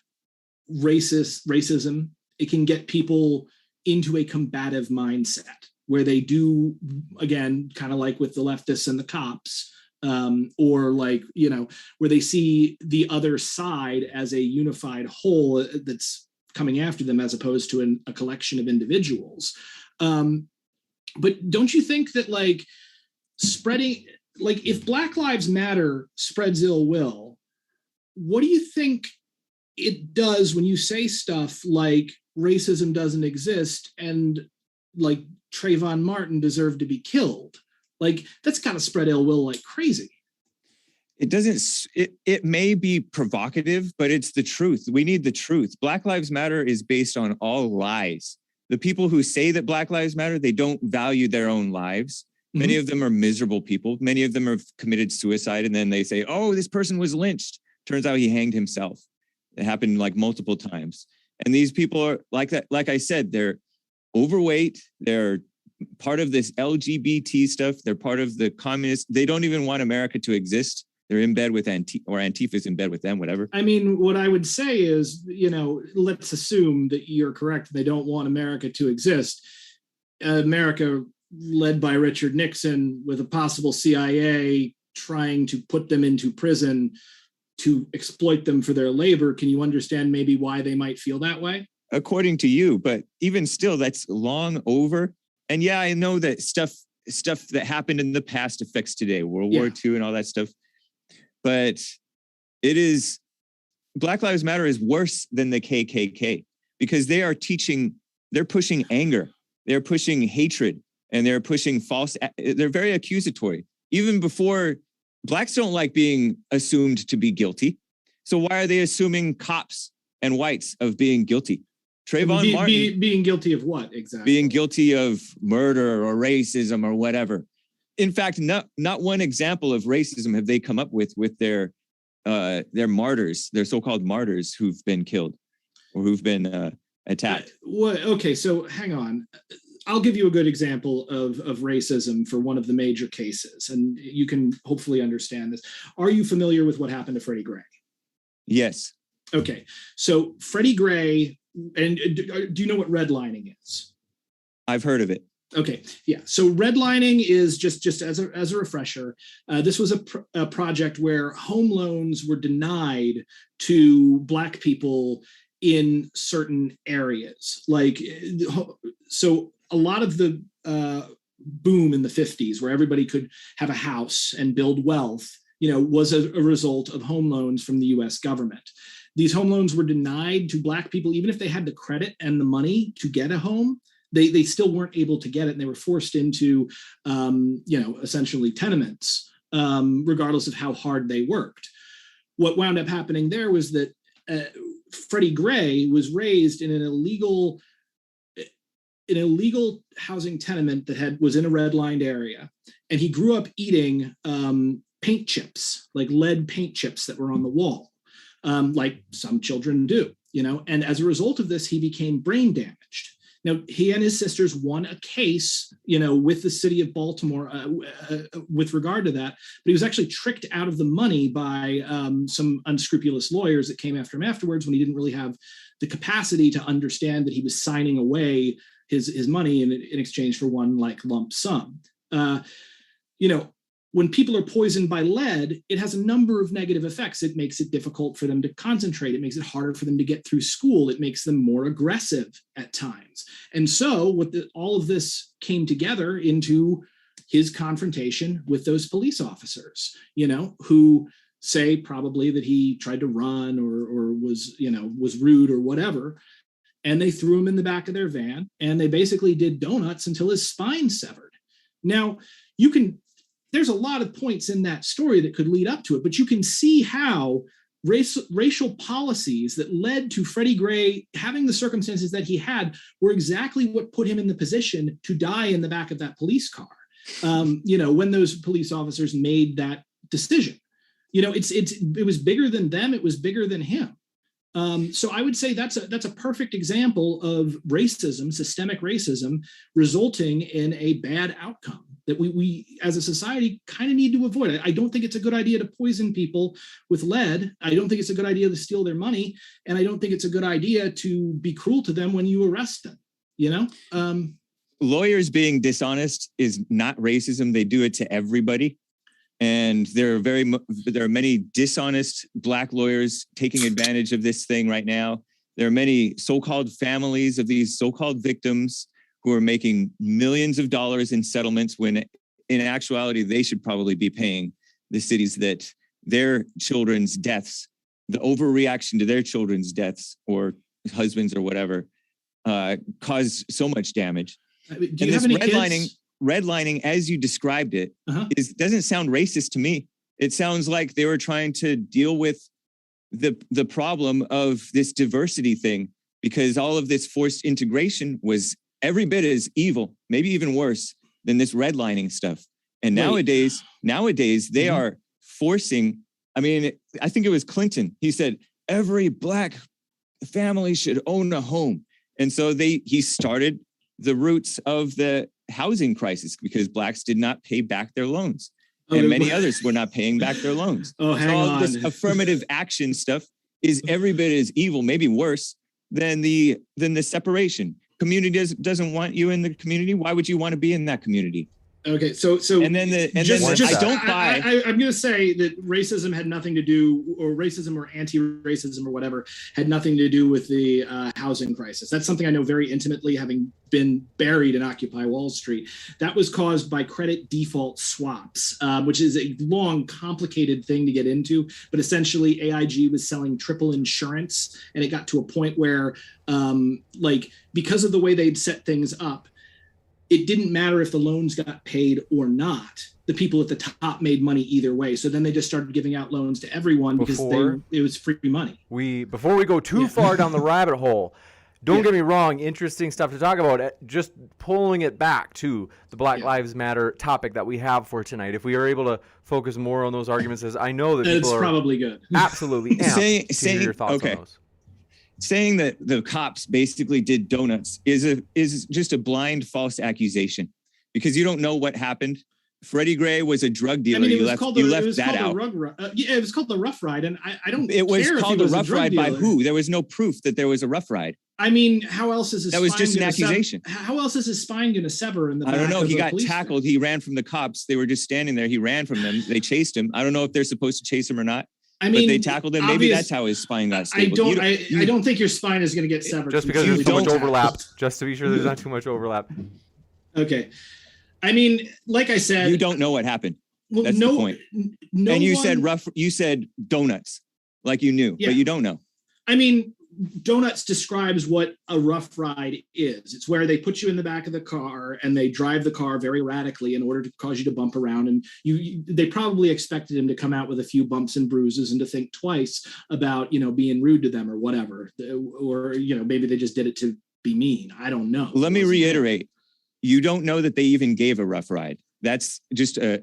racism, it can get people into a combative mindset where they do, again, kind of like with the leftists and the cops, or where they see the other side as a unified whole that's coming after them, as opposed to a collection of individuals. But don't you think that spreading, if Black Lives Matter spreads ill will, what do you think it does when you say stuff like racism doesn't exist and Trayvon Martin deserved to be killed? That's got to spread ill will like crazy. It doesn't, it may be provocative, but it's the truth. We need the truth. Black Lives Matter is based on all lies. The people who say that Black Lives Matter, they don't value their own lives. Many of them are miserable people. Many of them have committed suicide. And then they say, oh, this person was lynched. Turns out he hanged himself. It happened like multiple times. And these people are like that. Like I said, they're overweight. They're part of this LGBT stuff. They're part of the communist. They don't even want America to exist. They're in bed with Antifa's in bed with them, whatever. I mean, what I would say is, let's assume that you're correct. They don't want America to exist. America led by Richard Nixon with a possible CIA trying to put them into prison to exploit them for their labor. Can you understand maybe why they might feel that way? According to you, but even still, that's long over. And yeah, I know that stuff that happened in the past affects today, World War II and all that stuff. But it is, Black Lives Matter is worse than the KKK because they're pushing anger, they're pushing hatred, and they're pushing they're very accusatory. Even before, Blacks don't like being assumed to be guilty. So why are they assuming cops and whites of being guilty? Trayvon Martin. Being guilty of what exactly? Being guilty of murder or racism or whatever. In fact, not one example of racism have they come up with their martyrs, their so-called martyrs who've been killed or who've been attacked. Okay, so hang on. I'll give you a good example of racism for one of the major cases, and you can hopefully understand this. Are you familiar with what happened to Freddie Gray? Yes. Okay, so Freddie Gray, and do you know what redlining is? I've heard of it. Okay, yeah. So redlining is just as a refresher. This was a project where home loans were denied to Black people in certain areas. So a lot of the boom in the 50s, where everybody could have a house and build wealth, was a result of home loans from the U.S. government. These home loans were denied to Black people, even if they had the credit and the money to get a home. They still weren't able to get it, and they were forced into, essentially tenements, regardless of how hard they worked. What wound up happening there was that Freddie Gray was raised in an illegal housing tenement that was in a redlined area, and he grew up eating paint chips, like lead paint chips that were on the wall, like some children do, And as a result of this, he became brain damaged. Now, he and his sisters won a case, with the city of Baltimore with regard to that, but he was actually tricked out of the money by some unscrupulous lawyers that came after him afterwards when he didn't really have the capacity to understand that he was signing away his money in exchange for one lump sum. When people are poisoned by lead, it has a number of negative effects. It makes it difficult for them to concentrate. It makes it harder for them to get through school. It makes them more aggressive at times. And so all of this came together into his confrontation with those police officers, who say probably that he tried to run or was rude or whatever. And they threw him in the back of their van, and they basically did donuts until his spine severed. Now, there's a lot of points in that story that could lead up to it, but you can see how racial policies that led to Freddie Gray having the circumstances that he had were exactly what put him in the position to die in the back of that police car. When those police officers made that decision, it was bigger than them. It was bigger than him. So I would say that's a perfect example of racism, systemic racism, resulting in a bad outcome that we as a society kind of need to avoid. I don't think it's a good idea to poison people with lead. I don't think it's a good idea to steal their money. And I don't think it's a good idea to be cruel to them when you arrest them, Lawyers being dishonest is not racism. They do it to everybody. And there are many dishonest Black lawyers taking advantage of this thing right now. There are many so-called families of these so-called victims who are making millions of dollars in settlements when in actuality, they should probably be paying the cities that their children's deaths, the overreaction to their children's deaths or husbands or whatever, caused so much damage. Do you have any redlining, as you described it, doesn't sound racist to me. It sounds like they were trying to deal with the problem of this diversity thing, because all of this forced integration was every bit as evil, maybe even worse than this redlining stuff. And nowadays they are forcing, I mean, I think it was Clinton. He said, every Black family should own a home. And so he started the roots of the housing crisis because Blacks did not pay back their loans. And many others were not paying back their loans. Oh, hang all on. This affirmative action stuff is every bit as evil, maybe worse than the separation. Community doesn't want you in the community. Why would you want to be in that community? Okay, so I don't buy. I'm going to say that racism had nothing to do, or racism or anti-racism or whatever, had nothing to do with the housing crisis. That's something I know very intimately, having been buried in Occupy Wall Street. That was caused by credit default swaps, which is a long, complicated thing to get into. But essentially, AIG was selling triple insurance, and it got to a point where, because of the way they'd set things up, it didn't matter if the loans got paid or not. The people at the top made money either way. So then they just started giving out loans to everyone because it was free money. Before we go too far down the rabbit hole, don't get me wrong, interesting stuff to talk about. Just pulling it back to the Black Lives Matter topic that we have for tonight. If we are able to focus more on those arguments, as I know that people are probably good. Absolutely amped to hear your thoughts on those. Saying that the cops basically did donuts is just a blind, false accusation, because you don't know what happened. Freddie Gray was a drug dealer. You left that out. It was called the Rough Ride, and I don't. It was care called if the Rough Ride by who? There was no proof that there was a Rough Ride. I mean, how else is his? That was just an accusation. How else is his spine going to sever in the back? I don't know. He got Car? tackled. He ran from the cops. They were just standing there. He ran from them. They chased him. I don't know if they're supposed to chase him or not. I mean, but they tackled him. Maybe that's how his spine got stable. I don't think your spine is going to get severed. Just because there's too much overlap. Just to be sure there's not too much overlap. Okay. I mean, like I said, you don't know what happened. Well, that's the point. And you said donuts, like you knew, but you don't know. I mean, donuts describes what a rough ride is. It's where they put you in the back of the car and they drive the car very erratically in order to cause you to bump around. And they probably expected him to come out with a few bumps and bruises and to think twice about, being rude to them or whatever. Or, maybe they just did it to be mean. I don't know. Let me reiterate. You don't know that they even gave a rough ride. That's just a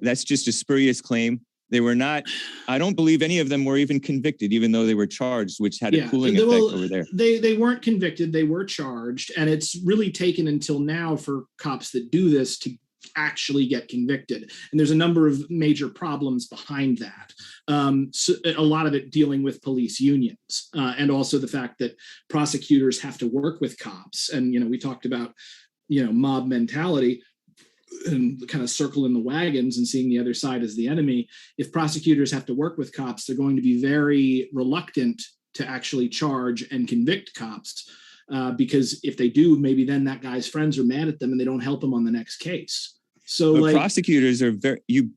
spurious claim. They were not, I don't believe any of them were even convicted, even though they were charged, which had a cooling effect over there. They weren't convicted. They were charged. And it's really taken until now for cops that do this to actually get convicted. And there's a number of major problems behind that. So a lot of it dealing with police unions and also the fact that prosecutors have to work with cops. And, we talked about, mob mentality and kind of circling the wagons and seeing the other side as the enemy. If prosecutors have to work with cops, they're going to be very reluctant to actually charge and convict cops because if they do, maybe then that guy's friends are mad at them and they don't help him on the next case. So prosecutors are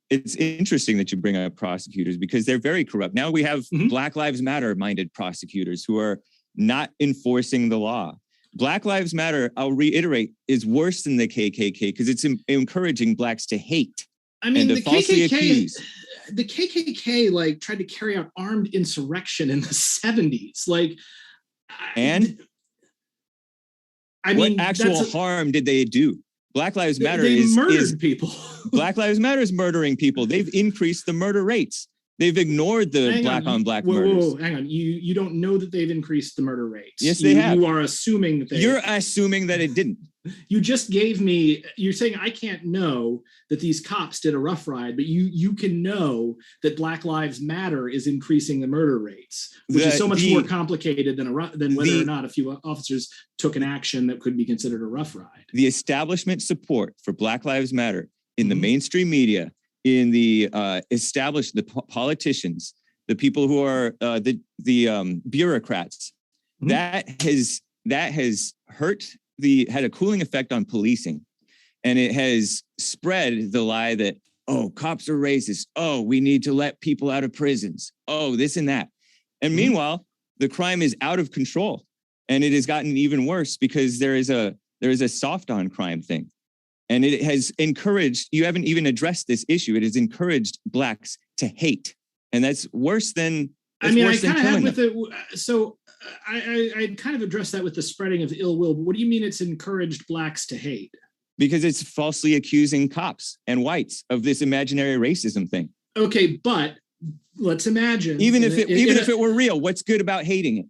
it's interesting that you bring up prosecutors because they're very corrupt. Now we have Black Lives Matter minded prosecutors who are not enforcing the law. Black Lives Matter, I'll reiterate, is worse than the KKK because it's encouraging Blacks to hate. I mean, and to falsely accuse. The KKK tried to carry out armed insurrection in the 70s. What actual harm did they do? Black Lives Matter murdered people. Black Lives Matter is murdering people. They've increased the murder rates. They've ignored the black-on-black murders. Whoa, hang on. You don't know that they've increased the murder rates. Yes, they have. You are assuming that You're assuming that it didn't. You just gave me, you're saying I can't know that these cops did a rough ride, but you can know that Black Lives Matter is increasing the murder rates, which is so much more complicated than whether or not a few officers took an action that could be considered a rough ride. The establishment support for Black Lives Matter in the mainstream media, in the established, the politicians, the people who are the bureaucrats, that has had a cooling effect on policing, and it has spread the lie that cops are racist. We need to let people out of prisons. This and that, and meanwhile the crime is out of control, and it has gotten even worse because there is a soft on crime thing. And it has encouraged, you haven't even addressed this issue, it has encouraged Blacks to hate. And that's worse than I kind of had with it. So I kind of addressed that with the spreading of ill will. But what do you mean it's encouraged blacks to hate? Because it's falsely accusing cops and whites of this imaginary racism thing. Okay, but let's imagine even if it were real, what's good about hating it?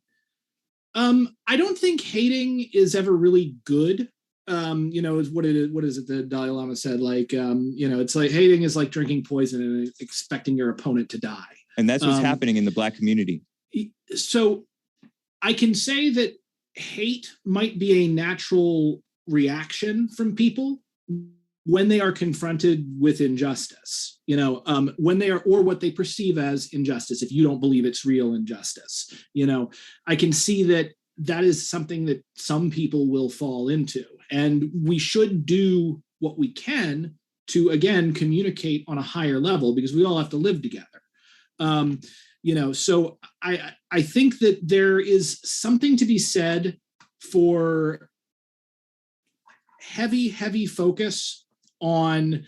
I don't think hating is ever really good. Is what is it the Dalai Lama said? Like, it's like hating is like drinking poison and expecting your opponent to die. And that's what's happening in the Black community. So I can say that hate might be a natural reaction from people when they are confronted with injustice, when they are, or what they perceive as injustice. If you don't believe it's real injustice, I can see that is something that some people will fall into, and we should do what we can to, again, communicate on a higher level, because we all have to live together. So I think that there is something to be said for heavy focus on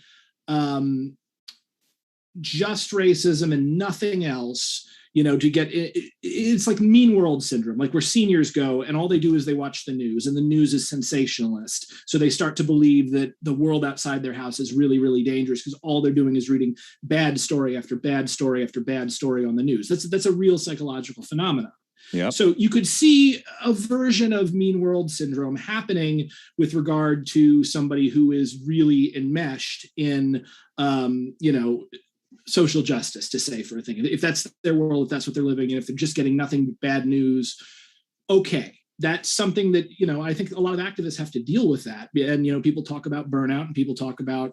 just racism and nothing else, to get it's like mean world syndrome, like where seniors go and all they do is they watch the news, and the news is sensationalist. So they start to believe that the world outside their house is really, really dangerous, because all they're doing is reading bad story after bad story after bad story on the news. That's a real psychological phenomenon. Yeah. So you could see a version of mean world syndrome happening with regard to somebody who is really enmeshed in, social justice, to say, for a thing. If that's their world, if that's what they're living in, if they're just getting nothing but bad news, okay. That's something that, I think a lot of activists have to deal with that. And, people talk about burnout, and people talk about,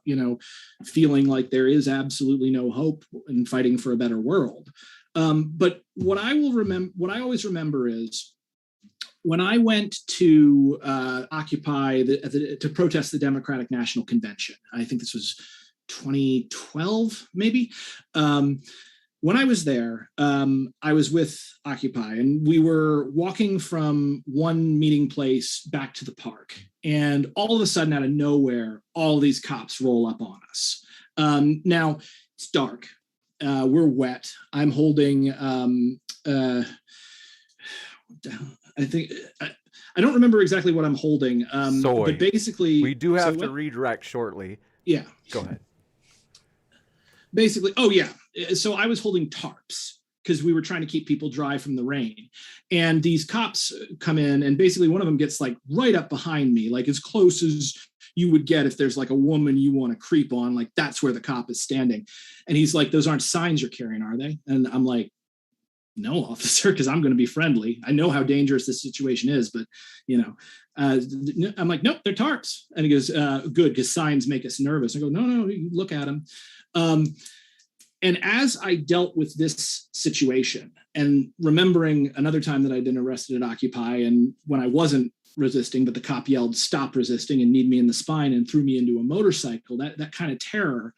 feeling like there is absolutely no hope in fighting for a better world. But what I always remember is when I went to Occupy to protest the Democratic National Convention. I think this was 2012, maybe. When I was there, I was with Occupy, and we were walking from one meeting place back to the park. And all of a sudden, out of nowhere, all these cops roll up on us. Now, it's dark. We're wet. I'm holding, I think, I don't remember exactly what I'm holding. Soy. But basically, we do have to redirect shortly. Yeah. Go ahead. Basically, so I was holding tarps because we were trying to keep people dry from the rain. And these cops come in, and basically one of them gets like right up behind me, like as close as you would get if there's like a woman you want to creep on, like that's where the cop is standing. And he's like, "Those aren't signs you're carrying, are they?" And I'm like, "No, officer, because I'm going to be friendly. I know how dangerous this situation is, but I'm like, "Nope, they're tarps." And he goes, "Good, because signs make us nervous." I go, No, you look at them. And as I dealt with this situation, and remembering another time that I'd been arrested at Occupy, and when I wasn't resisting, but the cop yelled, "Stop resisting," and kneed me in the spine and threw me into a motorcycle, that kind of terror.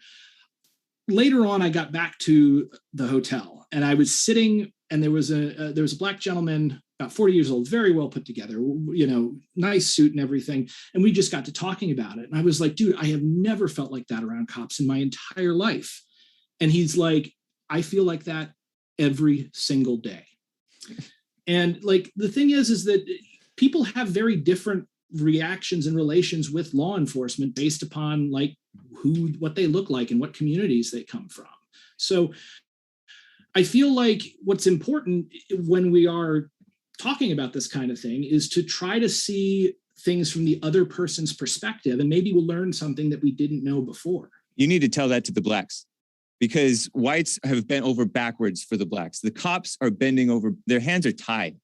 Later on, I got back to the hotel, and I was sitting, and there was a black gentleman, about 40 years old, very well put together, nice suit and everything. And we just got to talking about it. And I was like, "Dude, I have never felt like that around cops in my entire life." And he's like, "I feel like that every single day." And like, the thing is that people have very different reactions and relations with law enforcement based upon like what they look like and what communities they come from. So I feel like what's important when we are talking about this kind of thing is to try to see things from the other person's perspective, and maybe we'll learn something that we didn't know before. You need to tell that to the blacks, because whites have bent over backwards for the blacks. The cops are bending over, their hands are tied.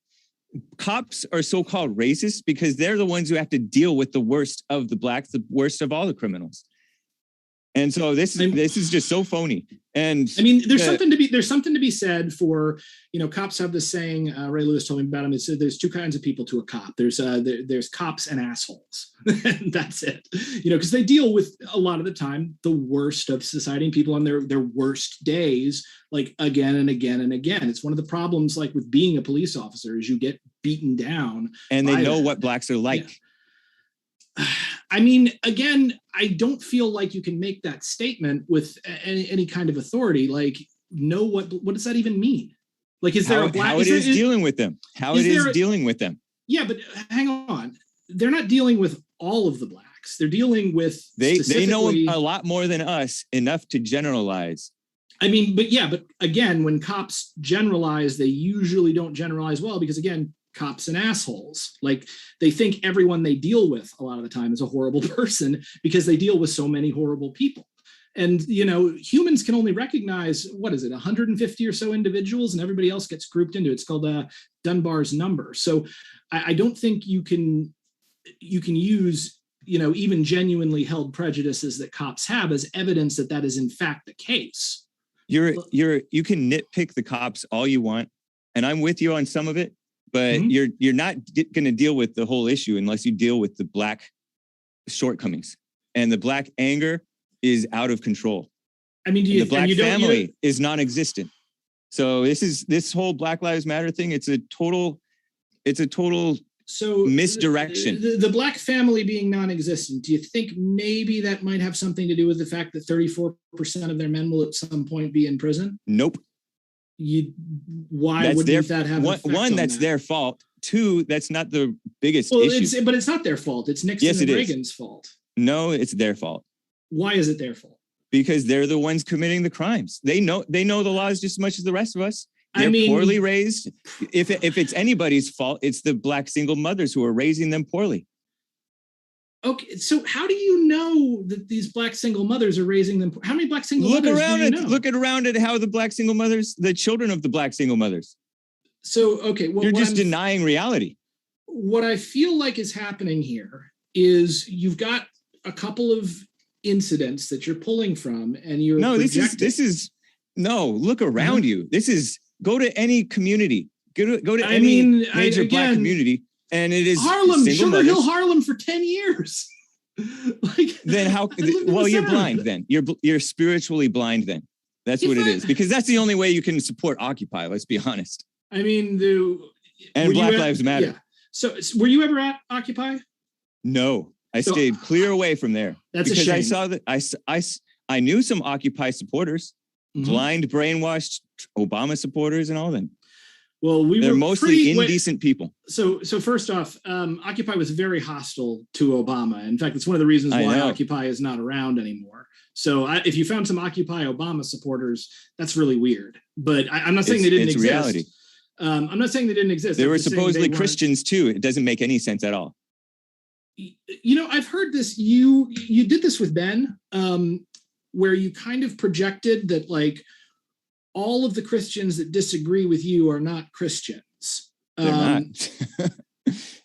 Cops are so-called racist because they're the ones who have to deal with the worst of the blacks, the worst of all the criminals. And so this is just so phony. And I mean, there's something to be said for, cops have this saying, Ray Lewis told me about him. It said there's two kinds of people to a cop. There's cops and assholes. And that's it. Because they deal with a lot of the time the worst of society and people on their worst days, like again and again and again. It's one of the problems, like with being a police officer, is you get beaten down. And they know what blacks are like. Yeah. I mean, again, I don't feel like you can make that statement with any kind of authority. Like, know what does that even mean? Like, is there a black? How it is dealing with them? How it is dealing with them? Yeah, but hang on. They're not dealing with all of the blacks. They're dealing with they know a lot more than us, enough to generalize. I mean, but again, when cops generalize, they usually don't generalize well because, again, cops and assholes. Like, they think everyone they deal with a lot of the time is a horrible person because they deal with so many horrible people. And, humans can only recognize, 150 or so individuals, and everybody else gets grouped into it. It's called Dunbar's number. So I don't think you can use, even genuinely held prejudices that cops have as evidence that is in fact the case. You can nitpick the cops all you want, and I'm with you on some of it, but you're not going to deal with the whole issue unless you deal with the black shortcomings, and the black anger is out of control. I mean, the black family is non-existent. So this whole Black Lives Matter thing. It's a total misdirection. The black family being non-existent. Do you think maybe that might have something to do with the fact that 34% of their men will at some point be in prison? Nope. Why wouldn't that have an effect on that's that? Their fault. Two, that's not the biggest issue. But it's not their fault. It's Nixon and Reagan's fault. No, it's their fault. Why is it their fault? Because they're the ones committing the crimes. They know the laws just as much as the rest of us. They're poorly raised. If it's anybody's fault, it's the black single mothers who are raising them poorly. Okay, so how do you know that these black single mothers are raising them? How many black single mothers do you know? Look around at how the black single mothers, the children of the black single mothers. So, okay. Well, you're just denying reality. What I feel like is happening here is you've got a couple of incidents that you're pulling from, and you're look around you. Go to any community. Go to any major black community, and it is Harlem, Sugar Hill, Harlem for 10 years. Then how? Well, you're blind. Then you're spiritually blind. Then that's what it is, because that's the only way you can support Occupy. Let's be honest. I mean, Black Lives Matter. Yeah. So, were you ever at Occupy? No, I stayed clear away from there. That's because a shame. I saw that I knew some Occupy supporters, blind, brainwashed Obama supporters, and all them. Well, they're mostly indecent people. So first off, Occupy was very hostile to Obama. In fact, it's one of the reasons why Occupy is not around anymore. So if you found some Occupy Obama supporters, that's really weird. But I'm not saying they didn't exist. Reality. I'm not saying they didn't exist. They were supposedly Christians too. It doesn't make any sense at all. I've heard this. You did this with Ben, where you kind of projected that like all of the Christians that disagree with you are not Christians. They're not.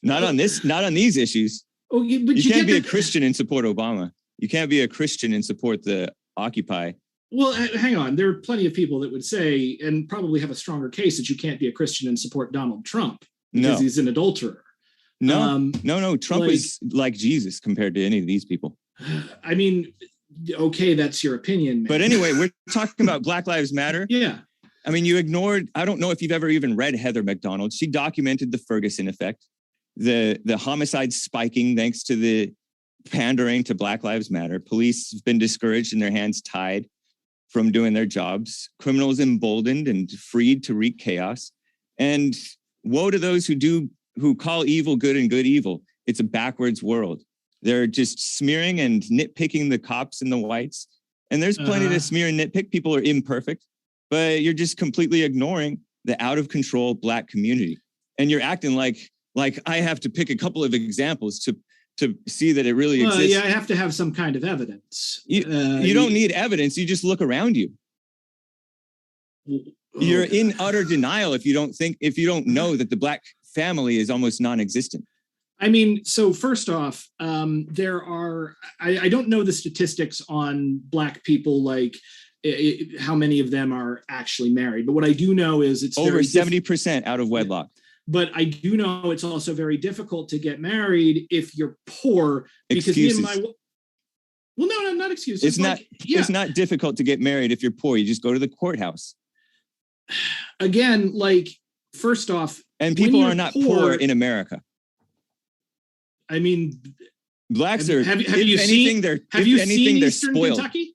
Not on these issues. Oh, but you can't be a Christian and support Obama. You can't be a Christian and support the Occupy. Well, hang on. There are plenty of people that would say, and probably have a stronger case, that you can't be a Christian and support Donald Trump because he's an adulterer. No. Trump is like Jesus compared to any of these people. I mean, okay, that's your opinion, man. But anyway, we're talking about Black Lives Matter. Yeah. I mean, you ignored, I don't know if you've ever even read Heather McDonald. She documented the Ferguson effect, the homicides spiking thanks to the pandering to Black Lives Matter. Police have been discouraged and their hands tied from doing their jobs. Criminals emboldened and freed to wreak chaos. And woe to those who call evil good and good evil. It's a backwards world. They're just smearing and nitpicking the cops and the whites. And there's plenty to smear and nitpick. People are imperfect, but you're just completely ignoring the out of control black community. And you're acting like I have to pick a couple of examples to see that it really exists. Yeah, I have to have some kind of evidence. You don't need evidence. You just look around you. You're in utter denial if you don't know that the black family is almost non-existent. I mean, so first off, there are, I don't know the statistics on black people, like how many of them are actually married. But what I do know is it's over 70% out of wedlock. But I do know it's also very difficult to get married if you're poor. Because excuses. No, not excuses. It's not difficult to get married if you're poor. You just go to the courthaus. Again, like, first off, and people are not poor in America. I mean, blacks are. Have you seen Eastern they're spoiled. Kentucky?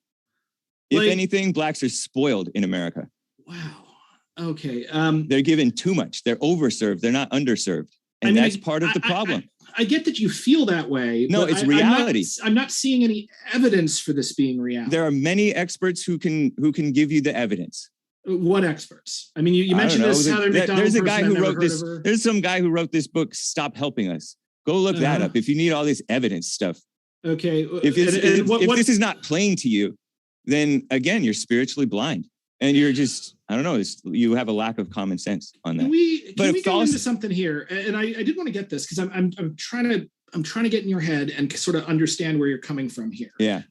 If anything, blacks are spoiled in America. Wow. Okay. They're given too much. They're overserved. They're not underserved. And that's part of the problem. I get that you feel that way. No, but it's reality. I'm not seeing any evidence for this being reality. There are many experts who can give you the evidence. What experts? I mean, you mentioned this Heather McDonald. There's a guy who wrote this. There's some guy who wrote this book, Stop Helping Us. Go look that up if you need all this evidence stuff. Okay. If this is not plain to you, then again, you're spiritually blind. And you're just, I don't know, you have a lack of common sense on that. Can we go into something here? And I did want to get this because I'm trying to get in your head and sort of understand where you're coming from here. Yeah.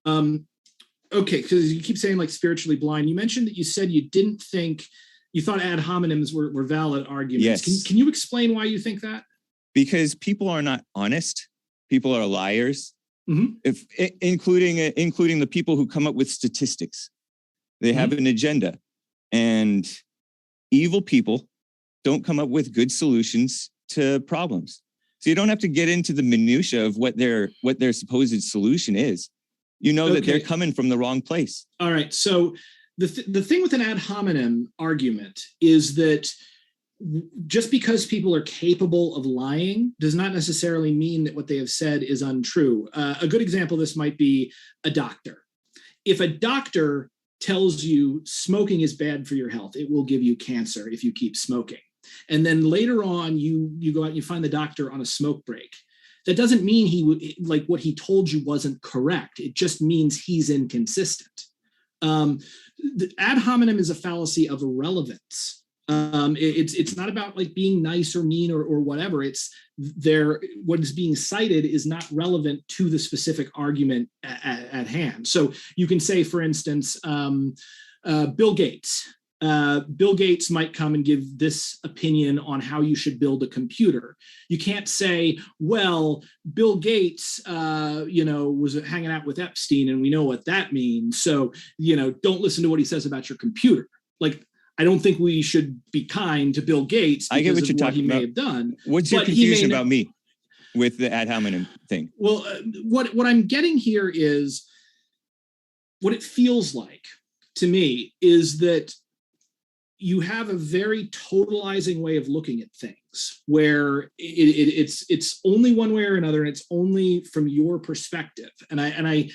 Okay, because you keep saying like spiritually blind. You mentioned that you said you thought ad hominems were valid arguments. Yes. Can you explain why you think that? Because people are not honest. People are liars. Mm-hmm. Including the people who come up with statistics. They have an agenda, and evil people don't come up with good solutions to problems. So you don't have to get into the minutia of what their supposed solution is. You know that they're coming from the wrong place. All right. So the thing with an ad hominem argument is that just because people are capable of lying does not necessarily mean that what they have said is untrue. A good example of this might be a doctor. If a doctor tells you smoking is bad for your health, it will give you cancer if you keep smoking. And then later on, you go out and you find the doctor on a smoke break. That doesn't mean what he told you wasn't correct. It just means he's inconsistent. The ad hominem is a fallacy of irrelevance. It's not about like being nice or mean or whatever. What is being cited is not relevant to the specific argument at hand. So you can say, for instance, Bill Gates. Bill Gates might come and give this opinion on how you should build a computer. You can't say, well, Bill Gates, was hanging out with Epstein, and we know what that means. So, don't listen to what he says about your computer. Like, I don't think we should be kind to Bill Gates because I get what you're talking about. May have done. What's your confusion about me with the ad hominem thing? Well, what I'm getting here is what it feels like to me is that you have a very totalizing way of looking at things where it's only one way or another, and it's only from your perspective. And I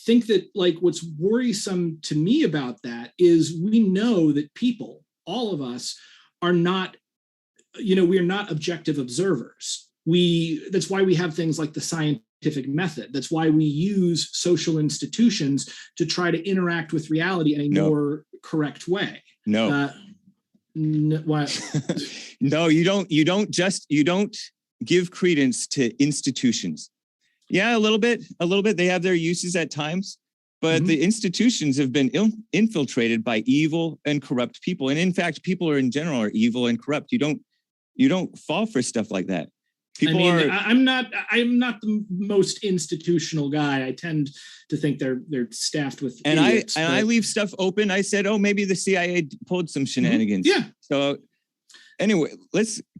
think that like what's worrisome to me about that is we know that people, all of us, are not, we are not objective observers. That's why we have things like the scientific method. That's why we use social institutions to try to interact with reality in a more correct way. No. What? No, you don't give credence to institutions. Yeah, a little bit. They have their uses at times, but the institutions have been infiltrated by evil and corrupt people. And in fact, people in general are evil and corrupt. You don't fall for stuff like that. I'm not the most institutional guy. I tend to think they're staffed with idiots. I leave stuff open. I said, oh, maybe the CIA pulled some shenanigans. Yeah. So anyway,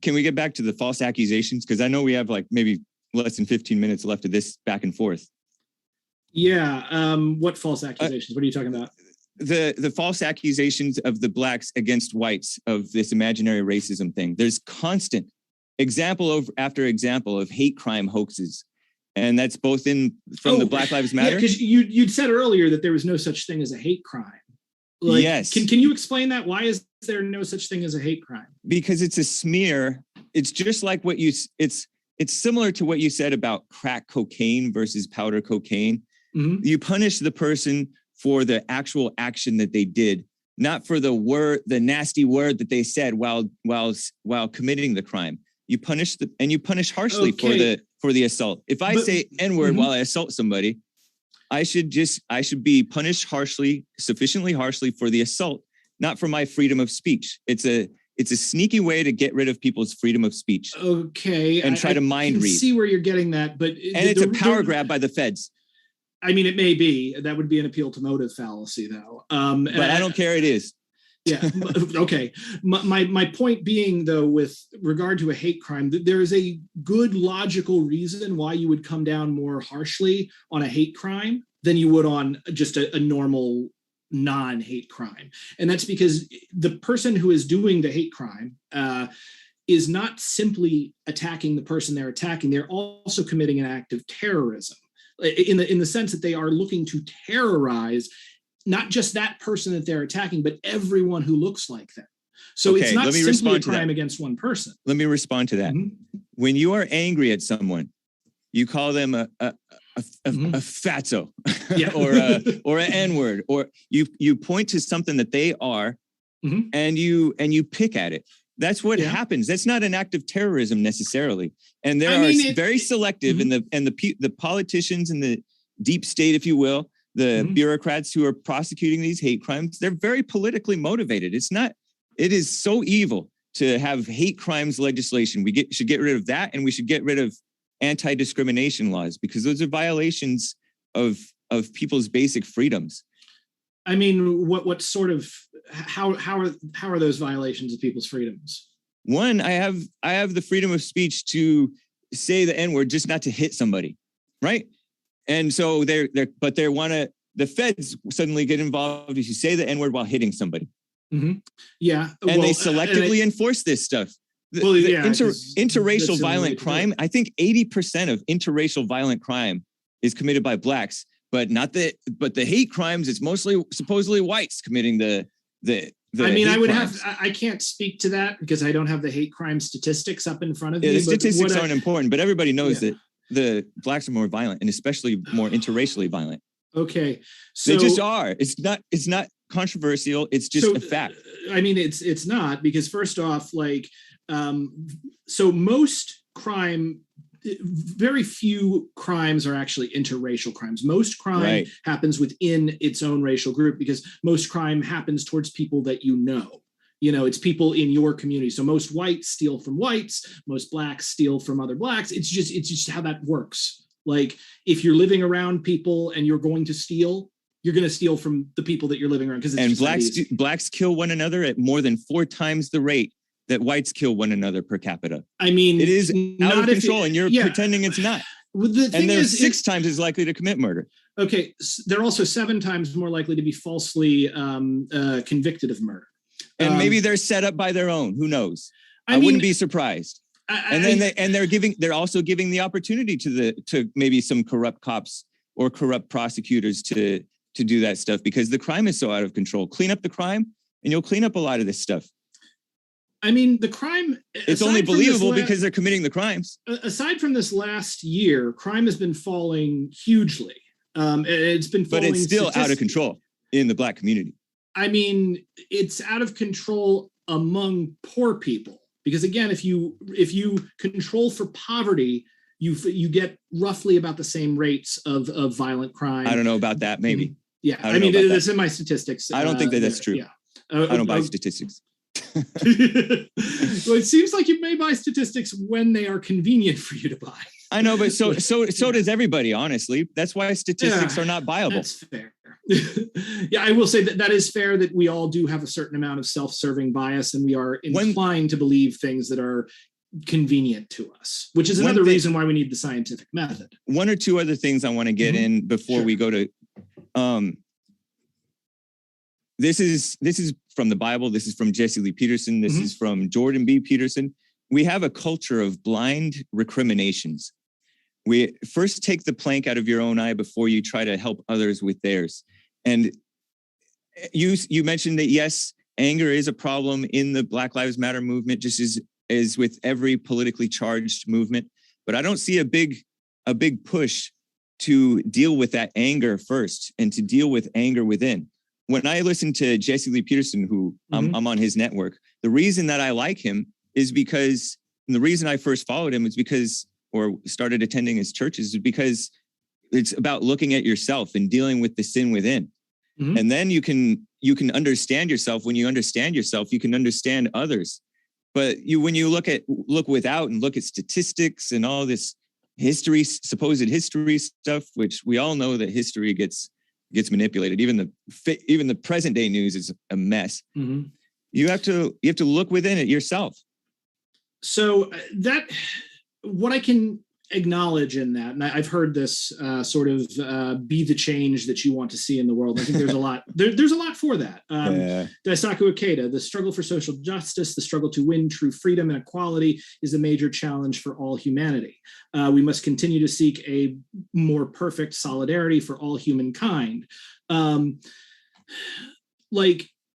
can we get back to the false accusations? Because I know we have like maybe less than 15 minutes left of this back and forth. Yeah. What false accusations? What are you talking about? The false accusations of the blacks against whites of this imaginary racism thing. There's constant example after example of hate crime hoaxes. And that's both from the Black Lives Matter. Because you'd said earlier that there was no such thing as a hate crime. Like, yes. Can you explain that? Why is there no such thing as a hate crime? Because it's a smear. It's just like it's similar to what you said about crack cocaine versus powder cocaine. Mm-hmm. You punish the person for the actual action that they did, not for the nasty word that they said while committing the crime. You punish harshly for the assault. If I say N-word while I assault somebody, I should be punished sufficiently harshly for the assault, not for my freedom of speech. It's a sneaky way to get rid of people's freedom of speech. Okay. And try to mind read. I see where you're getting that, but it's a power grab by the feds. I mean, it may be. That would be an appeal to motive fallacy, though. But I don't care. It is. Yeah. Okay. My point being, though, with regard to a hate crime, there is a good logical reason why you would come down more harshly on a hate crime than you would on just a normal non-hate crime. And that's because the person who is doing the hate crime is not simply attacking the person they're attacking. They're also committing an act of terrorism in the sense that they are looking to terrorize not just that person that they're attacking, but everyone who looks like them. So it's not simply a crime against one person. Let me respond to that. When you are angry at someone, you call them a fatso or an N-word, or you point to something that they are and you pick at it. That's what happens. That's not an act of terrorism necessarily. And there are very selective, and the politicians and the deep state, if you will, the bureaucrats who are prosecuting these hate crimes, they're very politically motivated. It is so evil to have hate crimes legislation. We should get rid of that, and we should get rid of anti-discrimination laws, because those are violations of people's basic freedoms. I mean, what sort of how are those violations of people's freedoms? One, I have the freedom of speech to say the N-word, just not to hit somebody, right? And so the feds suddenly get involved if you say the N-word while hitting somebody. Yeah, and they selectively enforce this stuff. Interracial violent crime. I think 80% of interracial violent crime is committed by blacks, but the hate crimes, it's mostly supposedly whites committing the I mean, I can't speak to that because I don't have the hate crime statistics up in front of me. The statistics aren't important, but everybody knows that the blacks are more violent, and especially more interracially violent. Okay, so they just are. It's not controversial. It's just a fact. I mean, it's not, because first off, so most crime, very few crimes are actually interracial crimes. Most crime happens within its own racial group, because most crime happens towards people that you know. It's people in your community. So most whites steal from whites, most blacks steal from other blacks. It's just how that works. Like, if you're living around people and you're going to steal, you're going to steal from the people that you're living around. And blacks kill one another at more than 4 times the rate that whites kill one another per capita. I mean, it is out of control, and you're pretending it's not. Well, and they're 6 times as likely to commit murder. Okay, they're also 7 times more likely to be falsely convicted of murder. And maybe they're set up by their own. Who knows? I wouldn't be surprised. They're also giving the opportunity to maybe some corrupt cops or corrupt prosecutors to do that stuff, because the crime is so out of control. Clean up the crime, and you'll clean up a lot of this stuff. I mean, the crime... It's only believable because they're committing the crimes. Aside from this last year, crime has been falling hugely. It's been falling... But it's still out of control in the black community. I mean, it's out of control among poor people. Because again, if you control for poverty, you get roughly about the same rates of violent crime. I don't know about that, maybe. Yeah, I mean, it's in my statistics. I don't think that's true. Yeah. I don't buy statistics. Well, it seems like you may buy statistics when they are convenient for you to buy. I know, but so does everybody, honestly. That's why statistics are not viable. That's fair. Yeah, I will say that is fair, that we all do have a certain amount of self-serving bias, and we are inclined to believe things that are convenient to us, which is another reason why we need the scientific method. 1 or 2 other things I want to get in before we go to this is from the Bible. This is from Jesse Lee Peterson. This is from Jordan B. Peterson. We have a culture of blind recriminations. We first take the plank out of your own eye before you try to help others with theirs. And you mentioned that, yes, anger is a problem in the Black Lives Matter movement, just as with every politically charged movement. But I don't see a big push to deal with that anger first, and to deal with anger within. When I listen to Jesse Lee Peterson, who I'm on his network, the reason that I like him is because, and the reason I first followed him is because, or started attending his churches, is because it's about looking at yourself and dealing with the sin within. And then you can understand yourself. When you understand yourself, you can understand others. But when you look without and look at statistics and all this supposed history stuff, which we all know that history gets manipulated. Even the present day news is a mess. You have to look within it yourself. So what I can acknowledge in that, and I've heard this sort of be the change that you want to see in the world. I think there's a lot. There's a lot for that. Daisaku Ikeda, the struggle for social justice, the struggle to win true freedom and equality is a major challenge for all humanity. We must continue to seek a more perfect solidarity for all humankind.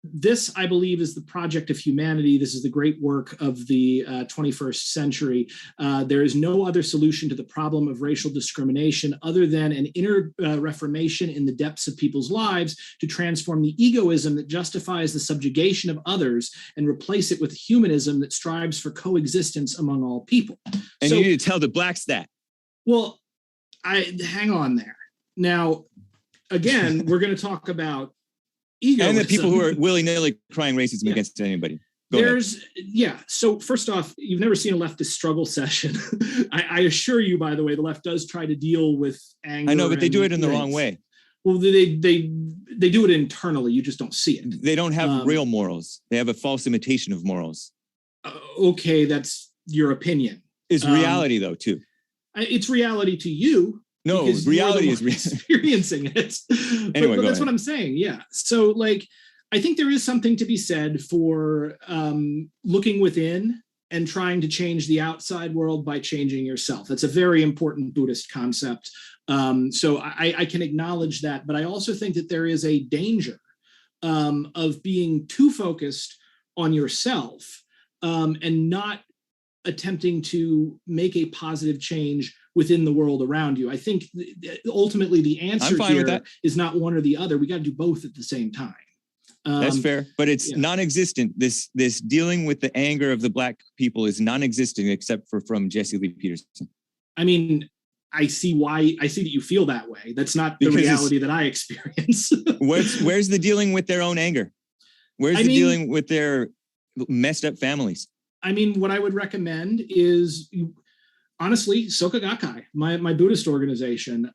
This, I believe, is the project of humanity. This is the great work of the 21st century. There is no other solution to the problem of racial discrimination other than an inner reformation in the depths of people's lives to transform the egoism that justifies the subjugation of others and replace it with humanism that strives for coexistence among all people. And you need to tell the blacks that. Well, hang on there. Now, again, we're going to talk about egoism. And the people who are willy-nilly crying racism against anybody. So first off, you've never seen a leftist struggle session. I assure you, by the way, the left does try to deal with anger. I know, but they do it in the wrong way. Well, they do it internally. You just don't see it. They don't have real morals. They have a false imitation of morals. Okay, that's your opinion. It's reality, though, too. It's reality to you. No, reality is experiencing it. Anyway, but that's what I'm saying. Yeah. So I think there is something to be said for looking within and trying to change the outside world by changing yourself. That's a very important Buddhist concept. So I can acknowledge that, but I also think that there is a danger of being too focused on yourself and not attempting to make a positive change within the world around you. I think ultimately the answer here is not one or the other. We got to do both at the same time. That's fair, but it's non-existent. This dealing with the anger of the black people is non-existent except for from Jesse Lee Peterson. I mean, I see that you feel that way. That's not the reality that I experience. Where's the dealing with their own anger? Where's dealing with their messed up families? I mean, what I would recommend is, honestly, Soka Gakkai, my Buddhist organization.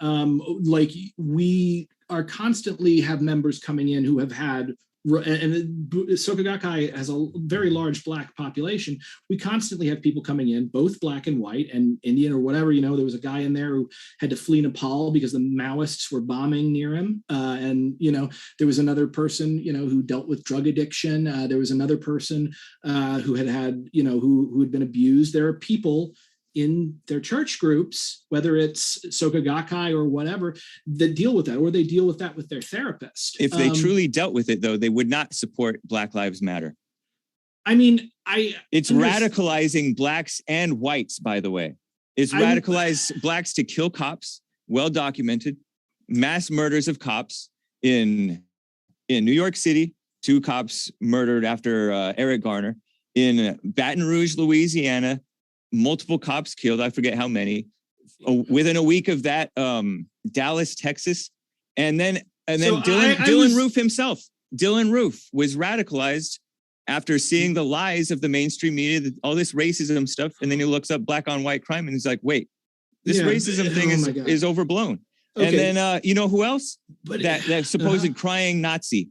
We are constantly have members coming in who have had, and Soka Gakkai has a very large black population. We constantly have people coming in, both black and white and Indian or whatever. There was a guy in there who had to flee Nepal because the Maoists were bombing near him. There was another person, who dealt with drug addiction. There was another person who who had been abused. There are people in their church groups, whether it's Soka Gakkai or whatever, that deal with that, or they deal with that with their therapist. If they truly dealt with it, though, they would not support Black Lives Matter. I mean, it's radicalizing blacks and whites, by the way. It's radicalized blacks to kill cops, well documented, mass murders of cops in New York City, 2 cops murdered after Eric Garner. In Baton Rouge, Louisiana, multiple cops killed. I forget how many. Within a week of that, Dallas, Texas, and then Dylan Roof himself. Dylan Roof was radicalized after seeing the lies of the mainstream media, all this racism stuff, and then he looks up black on white crime and he's like, "Wait, this racism thing is overblown." Okay. And then you know who else? That supposed crying Nazi,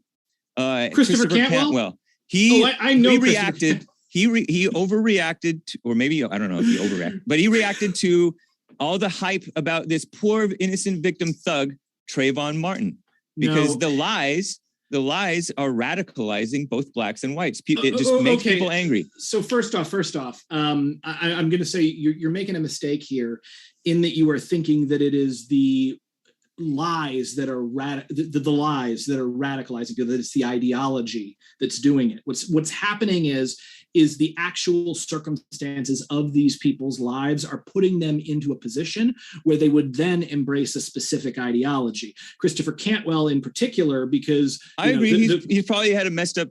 Christopher Cantwell. He reacted. He overreacted to, or maybe, I don't know if he overreacted, but he reacted to all the hype about this poor innocent victim thug, Trayvon Martin, because the lies are radicalizing both blacks and whites. It just makes people angry. So first off, I'm going to say you're making a mistake here in that you are thinking that it is the lies that are the lies that are radicalizing, that it's the ideology that's doing it. What's happening is the actual circumstances of these people's lives are putting them into a position where they would then embrace a specific ideology. Christopher Cantwell in particular, because I agree, he probably had a messed up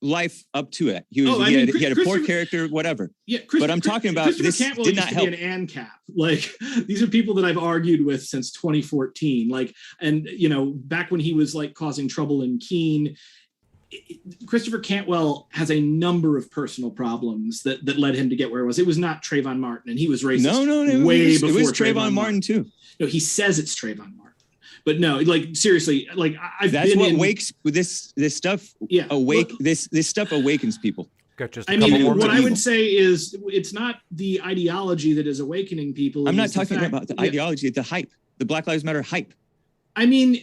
life up to it. He had a poor character, whatever. Yeah, but I'm talking about this Cantwell did not help. Be an ANCAP. These are people that I've argued with since 2014. Back when he was causing trouble in Keene. Christopher Cantwell has a number of personal problems that led him to get where it was. It was not Trayvon Martin, and he was racist. No, before it was Trayvon Martin too. No, he says it's Trayvon Martin, but no, seriously, wakes this stuff. Yeah, this stuff awakens people. Got just I mean, what I would say is it's not the ideology that is awakening people. I'm not talking about the ideology, the hype, the Black Lives Matter hype. I mean,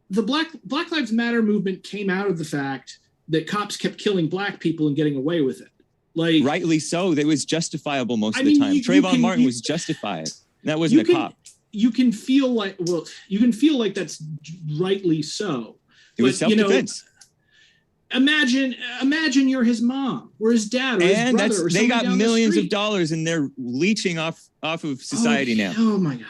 the Black Lives Matter movement came out of the fact that cops kept killing black people and getting away with it. Like, rightly so. That was justifiable most of the time. Trayvon Martin was justified. That wasn't a cop. You can feel like, that's rightly so. It was self-defense. Imagine you're his mom or his dad or his brother. They got millions of dollars and they're leeching off of society now. Oh my God.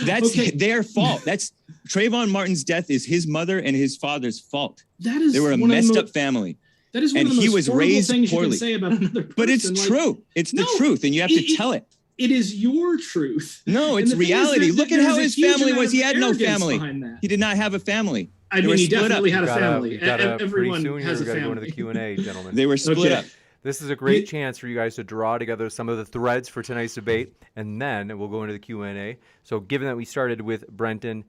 That's their fault. That's Trayvon Martin's death is his mother and his father's fault. They were a messed up family. That is one of the most horrible things you can say about another person. But it's true. It's the truth, and you have to tell it. It is your truth. No, it's reality. Look at how his family was. He had no family. He did not have a family. I mean, he definitely had a family. Everyone has a family. Go into the Q&A, gentlemen. They were split up. This is a great chance for you guys to draw together some of the threads for tonight's debate, and then we'll go into the Q&A. So given that we started with Brenton,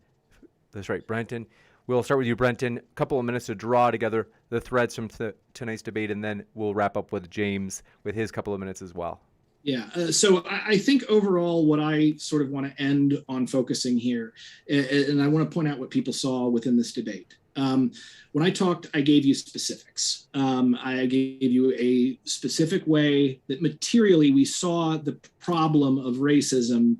that's right, Brenton, we'll start with you, Brenton. A couple of minutes to draw together the threads from tonight's debate, and then we'll wrap up with James with his couple of minutes as well. Yeah, so I think overall what I sort of want to end on focusing here, and I want to point out what people saw within this debate. When I talked, I gave you specifics. I gave you a specific way that materially we saw the problem of racism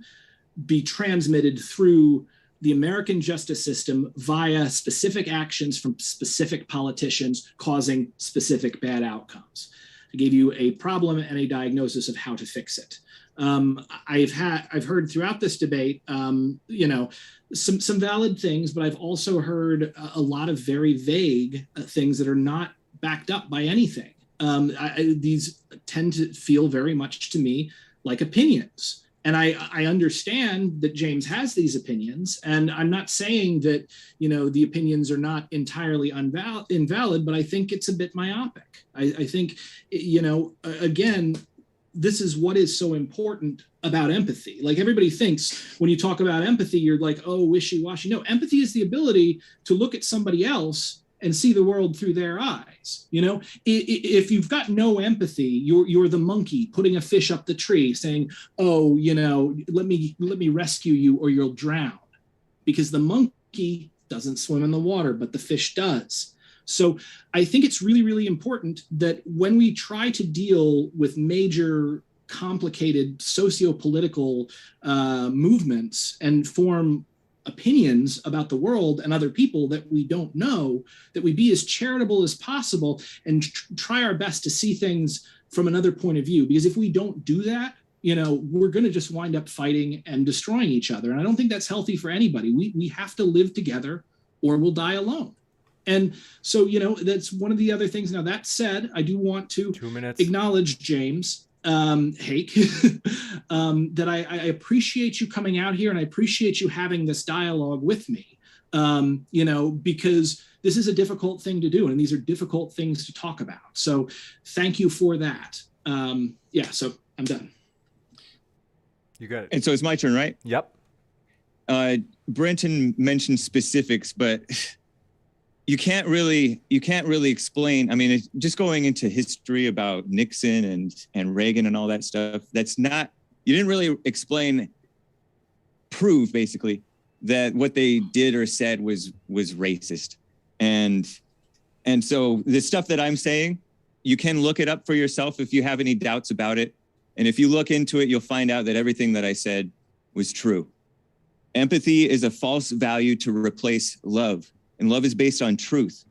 be transmitted through the American justice system via specific actions from specific politicians causing specific bad outcomes. I gave you a problem and a diagnosis of how to fix it. I've heard throughout this debate, some valid things, but I've also heard a lot of very vague things that are not backed up by anything. These tend to feel very much to me like opinions. And I understand that James has these opinions, and I'm not saying that, the opinions are not entirely invalid, but I think it's a bit myopic. I think, again, this is what is so important about empathy. Like, everybody thinks when you talk about empathy, you're like, oh, wishy-washy. No, empathy is the ability to look at somebody else and see the world through their eyes. If you've got no empathy, you're the monkey putting a fish up the tree saying, oh, let me rescue you or you'll drown, because the monkey doesn't swim in the water, but the fish does. So I think it's really, really important that when we try to deal with major, complicated socio-political movements and form opinions about the world and other people that we don't know, that we be as charitable as possible and try our best to see things from another point of view. Because if we don't do that, we're going to just wind up fighting and destroying each other. And I don't think that's healthy for anybody. We have to live together or we'll die alone. And so, that's one of the other things. Now, that said, I do want to acknowledge James Hake, that I appreciate you coming out here and I appreciate you having this dialogue with me, because this is a difficult thing to do and these are difficult things to talk about. So thank you for that. So I'm done. You got it. And so it's my turn, right? Yep. Brenton mentioned specifics, but you can't really explain. I mean, just going into history about Nixon and Reagan and all that stuff, you didn't really prove basically that what they did or said was racist. And so the stuff that I'm saying, you can look it up for yourself if you have any doubts about it. And if you look into it, you'll find out that everything that I said was true. Empathy is a false value to replace love. And love is based on truth.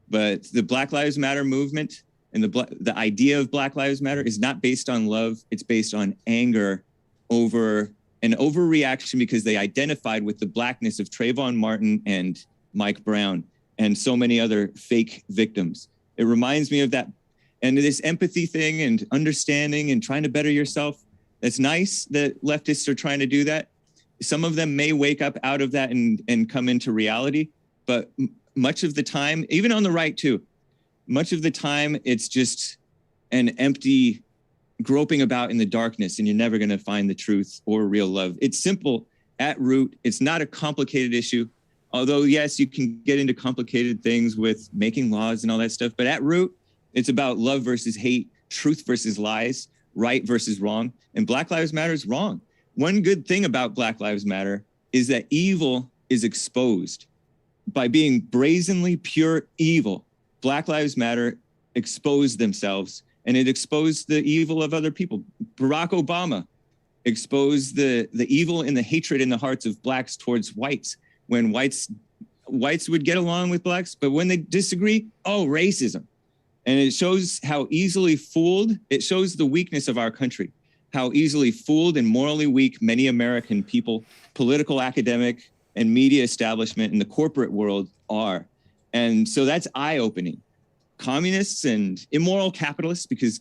But the Black Lives Matter movement and the idea of Black Lives Matter is not based on love. It's based on anger over an overreaction because they identified with the blackness of Trayvon Martin and Mike Brown and so many other fake victims. It reminds me of that. And this empathy thing and understanding and trying to better yourself, that's nice that leftists are trying to do that. Some of them may wake up out of that and come into reality. But much of the time, even on the right too, much of the time, it's just an empty groping about in the darkness and you're never going to find the truth or real love. It's simple at root. It's not a complicated issue. Although, yes, you can get into complicated things with making laws and all that stuff. But at root, It's about love versus hate, truth versus lies, right versus wrong. And Black Lives Matter is wrong. One good thing about Black Lives Matter is that evil is exposed. By being brazenly pure evil, Black Lives Matter exposed themselves, and it exposed the evil of other people. Barack Obama exposed the evil and the hatred in the hearts of blacks towards whites, when whites would get along with blacks, but when they disagree, racism. And it shows how easily fooled, it shows the weakness of our country, how easily fooled and morally weak many American people, political, academic, and media establishment in the corporate world are. And so that's eye-opening. Communists and immoral capitalists, because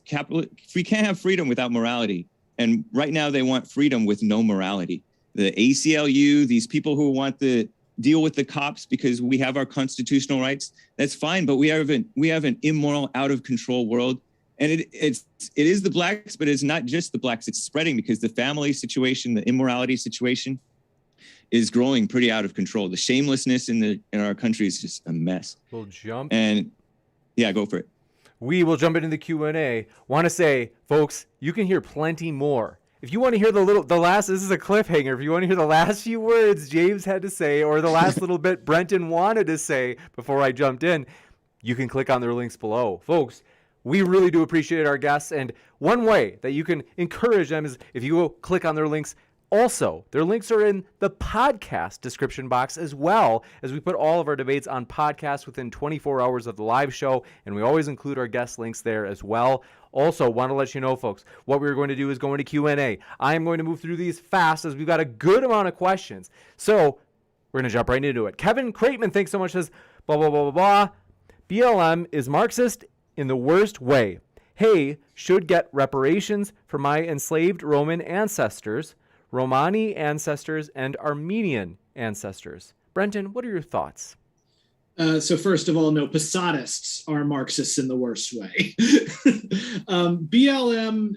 we can't have freedom without morality. And right now they want freedom with no morality. The ACLU, these people who want to deal with the cops because we have our constitutional rights, that's fine, but we have an immoral, out of control world. And it is the blacks, but it's not just the blacks. It's spreading because the family situation, the immorality situation is growing pretty out of control. The shamelessness in our country is just a mess. We'll jump. And yeah, go for it. We will jump into the Q&A. Want to say, folks, you can hear plenty more. If you want to hear this is a cliffhanger. If you want to hear the last few words James had to say, or the last little bit Brenton wanted to say before I jumped in, you can click on their links below. Folks, we really do appreciate our guests. And one way that you can encourage them is if you go click on their links. Also, their links are in the podcast description box, as well as we put all of our debates on podcasts within 24 hours of the live show, and we always include our guest links there as well. Also, want to let you know, folks, what we're going to do is go into Q&A. I'm going to move through these fast as we've got a good amount of questions. So we're going to jump right into it. Kevin Crateman, thanks so much, says, blah, blah, blah, blah, blah. BLM is Marxist in the worst way. Hay should get reparations for my enslaved Roman ancestors, Romani ancestors, and Armenian ancestors. Brenton, what are your thoughts? So first of all, no, Posadists are Marxists in the worst way. BLM,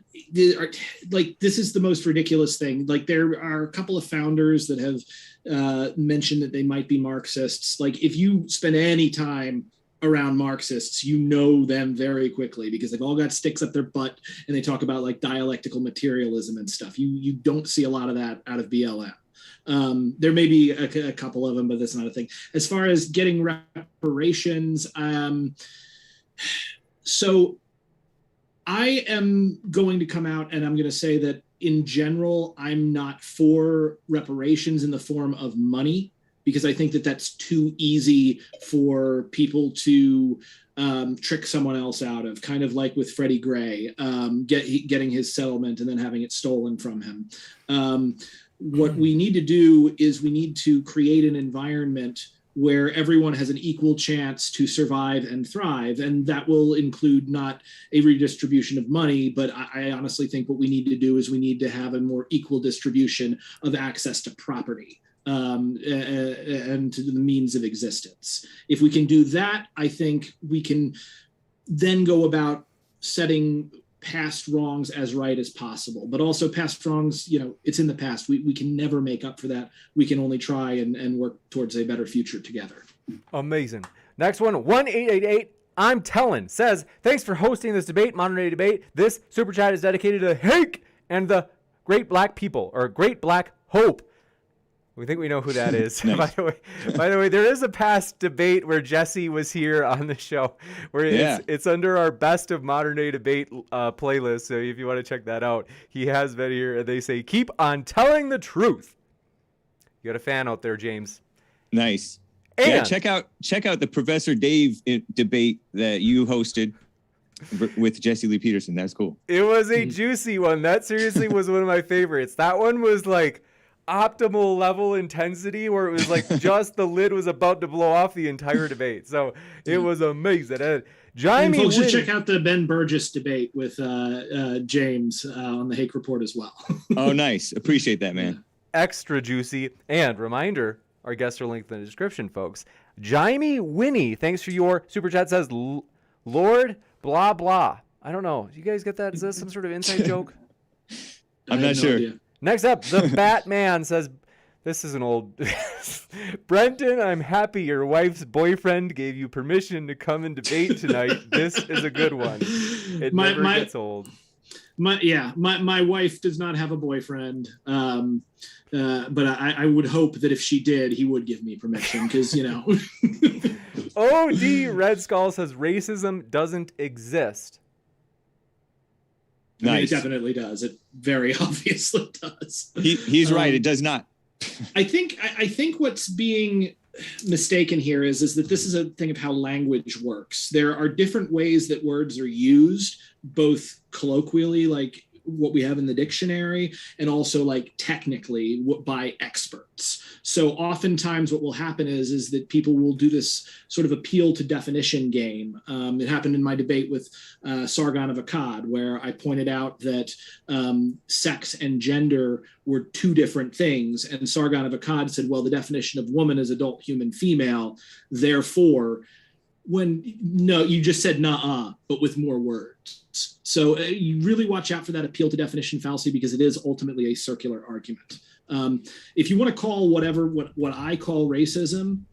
this is the most ridiculous thing. Like, there are a couple of founders that have mentioned that they might be Marxists. Like, if you spend any time around Marxists, you know them very quickly because they've all got sticks up their butt and they talk about like dialectical materialism and stuff. You don't see a lot of that out of BLM. There may be a couple of them, but that's not a thing. As far as getting reparations, so I am going to come out and I'm going to say that in general, I'm not for reparations in the form of money, because I think that that's too easy for people to trick someone else out of, kind of like with Freddie Gray, getting his settlement and then having it stolen from him. What we need to do is we need to create an environment where everyone has an equal chance to survive and thrive. And that will include not a redistribution of money, but I honestly think what we need to do is we need to have a more equal distribution of access to property. And to the means of existence. If we can do that, I think we can then go about setting past wrongs as right as possible. But also past wrongs, it's in the past. We can never make up for that. We can only try and work towards a better future together. Amazing. Next one, 1888. I'm telling, says, thanks for hosting this debate, modern day debate. This super chat is dedicated to Hake and the great black people, or great black hope. We think we know who that is. Nice. By the way, there is a past debate where Jesse was here on the show, where it's under our best of modern day debate playlist. So if you want to check that out, he has been here. And they say, keep on telling the truth. You got a fan out there, James. Nice. And yeah, check out the Professor Dave debate that you hosted with Jesse Lee Peterson. That's cool. It was a juicy one. That seriously was one of my favorites. That one was like optimal level intensity, where it was like just the lid was about to blow off the entire debate. So it was amazing. And folks should check out the Ben Burgess debate with James on the Hake Report as well. Oh, nice. Appreciate that, man. Extra juicy. And reminder, our guests are linked in the description, folks. Jaime Winnie, thanks for your super chat, says, Lord blah blah. I don't know. You guys get that? Is that some sort of inside joke? I'm not sure. Idea. Next up, the Batman says, This is an old... Brenton, I'm happy your wife's boyfriend gave you permission to come and debate tonight. This is a good one. It never gets old. My wife does not have a boyfriend, but I would hope that if she did, he would give me permission because, you know. OD Red Skull says racism doesn't exist. Nice. I mean, it definitely does. It very obviously does. He's right. It does not. I think what's being mistaken here is that this is a thing of how language works. There are different ways that words are used, both colloquially, like what we have in the dictionary, and also like technically by experts. So oftentimes what will happen is that people will do this sort of appeal to definition game. It happened in my debate with Sargon of Akkad, where I pointed out that sex and gender were two different things. And Sargon of Akkad said, well, the definition of woman is adult human female. Therefore, no, you just said nah, but with more words. So you really watch out for that appeal to definition fallacy because it is ultimately a circular argument. If you want to call what I call racism,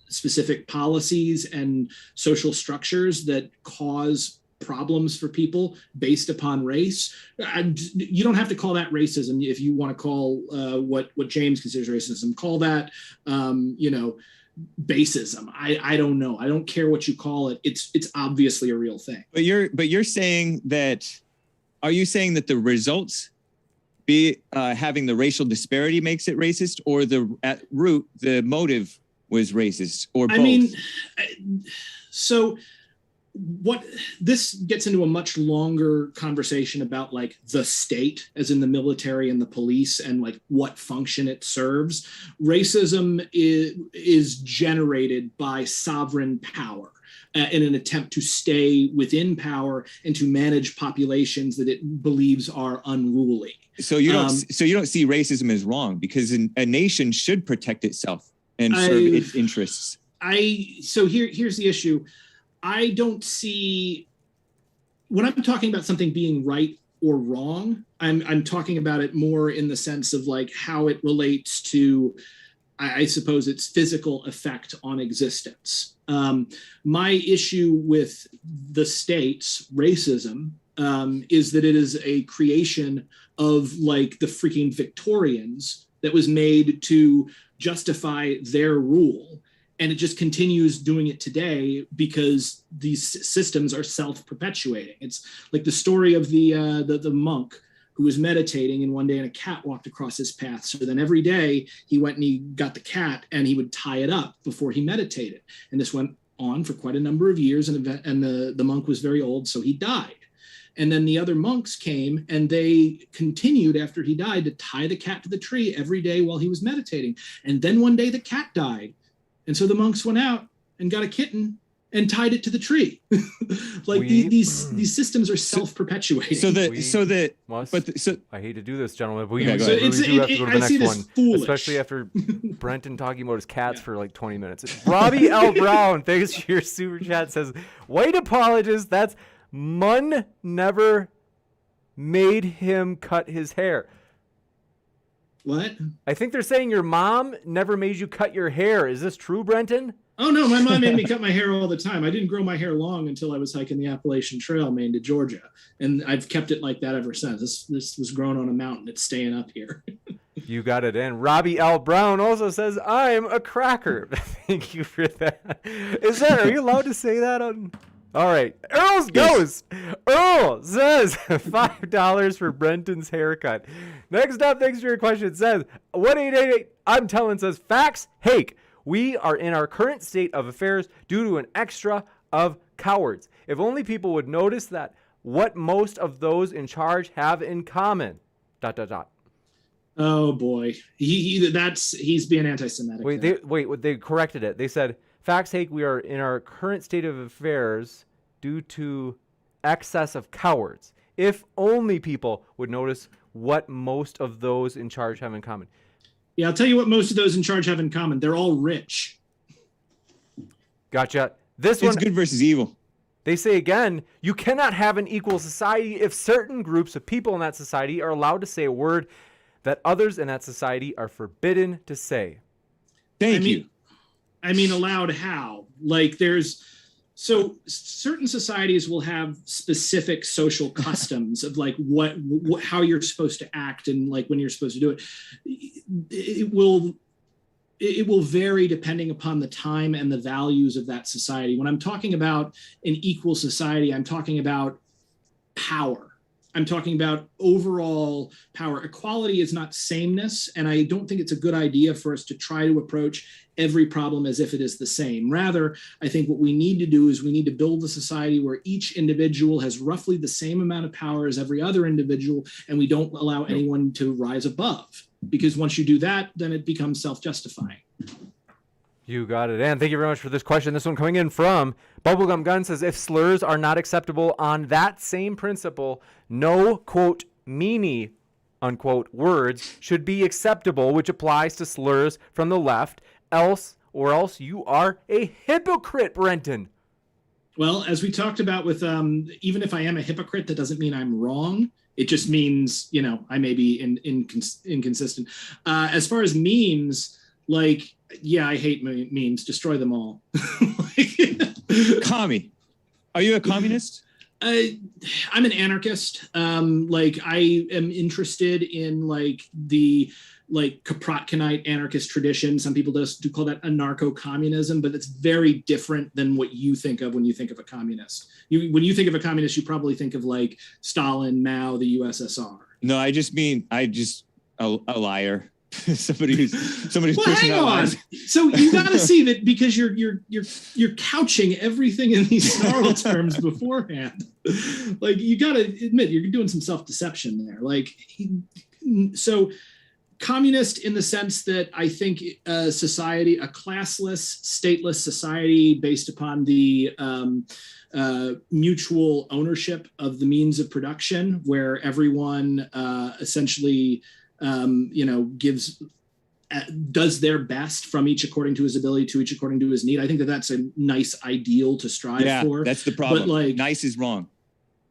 specific policies and social structures that cause problems for people based upon race, you don't have to call that racism. If you want to call what James considers racism, call that basism. I don't know. I don't care what you call it. It's obviously a real thing. But you're saying that. Are you saying that the results having the racial disparity makes it racist, or at root the motive was racist, or both? I mean, so what this gets into a much longer conversation about like the state, as in the military and the police, and like what function it serves. Racism is generated by sovereign power in an attempt to stay within power and to manage populations that it believes are unruly. So you don't see racism as wrong, because a nation should protect itself and serve its interests. So here's the issue. I don't see, when I'm talking about something being right or wrong, I'm talking about it more in the sense of like how it relates to, I suppose, its physical effect on existence. My issue with the state's racism is that it is a creation of like the freaking Victorians that was made to justify their rule. And it just continues doing it today because these systems are self-perpetuating. It's like the story of the monk who was meditating, and one day a cat walked across his path. So then every day he went and he got the cat and he would tie it up before he meditated. And this went on for quite a number of years, and the monk was very old, so he died. And then the other monks came and they continued after he died to tie the cat to the tree every day while he was meditating. And then one day the cat died. And so the monks went out and got a kitten and tied it to the tree. These systems are self-perpetuating. I hate to do this, gentlemen, but we really do have to go to the next one, foolish. Especially after Brenton talking about his cats for like 20 minutes. Robbie L. Brown, thanks for your super chat, says, white apologist, that's Mun never made him cut his hair. What? I think they're saying your mom never made you cut your hair. Is this true, Brenton? Oh, no, my mom made me cut my hair all the time. I didn't grow my hair long until I was hiking the Appalachian Trail, Maine to Georgia. And I've kept it like that ever since. This was grown on a mountain. It's staying up here. You got it in. Robbie L. Brown also says, I'm a cracker. Thank you for that. Are you allowed to say that on... All right. Earl's goes. Earl says $5 for Brenton's haircut. Next up, thanks for your question, says 1888 I'm telling, says facts, Hake. We are in our current state of affairs due to an extra of cowards. If only people would notice that what most of those in charge have in common. ... Oh boy. He's being anti-Semitic. Wait, they corrected it. They said, facts, Hake, we are in our current state of affairs due to excess of cowards. If only people would notice what most of those in charge have in common. Yeah, I'll tell you what most of those in charge have in common. They're all rich. Gotcha. It's good versus evil. They say again, you cannot have an equal society if certain groups of people in that society are allowed to say a word that others in that society are forbidden to say. Thank you. I mean, allowed how? Like so certain societies will have specific social customs of like what how you're supposed to act and like when you're supposed to do it. It will vary depending upon the time and the values of that society. When I'm talking about an equal society, I'm talking about power. I'm talking about overall power. Equality is not sameness, and I don't think it's a good idea for us to try to approach every problem as if it is the same. Rather, I think what we need to do is we need to build a society where each individual has roughly the same amount of power as every other individual, and we don't allow anyone to rise above. Because once you do that, then it becomes self-justifying. You got it. And thank you very much for this question. This one coming in from Bubblegum Gun says, if slurs are not acceptable on that same principle, no, quote, meanie, unquote, words should be acceptable, which applies to slurs from the left, else you are a hypocrite, Brenton. Well, as we talked about with, even if I am a hypocrite, that doesn't mean I'm wrong. It just means, I may be inconsistent. As far as memes, like, yeah, I hate memes. Destroy them all. Commie. Are you a communist? I'm an anarchist. I am interested in the Kropotkinite anarchist tradition. Some people do call that anarcho-communism, but it's very different than what you think of when you think of a communist. When you think of a communist, you probably think of like Stalin, Mao, the USSR. No, I just a liar. somebody's well, hang on. So you got to see that because you're couching everything in these snarl terms beforehand. Like you got to admit you're doing some self-deception there. So communist in the sense that I think a society, a classless, stateless society based upon the mutual ownership of the means of production, where everyone essentially does their best from each according to his ability to each according to his need. I think that's a nice ideal to strive for. Yeah, that's the problem. But nice is wrong.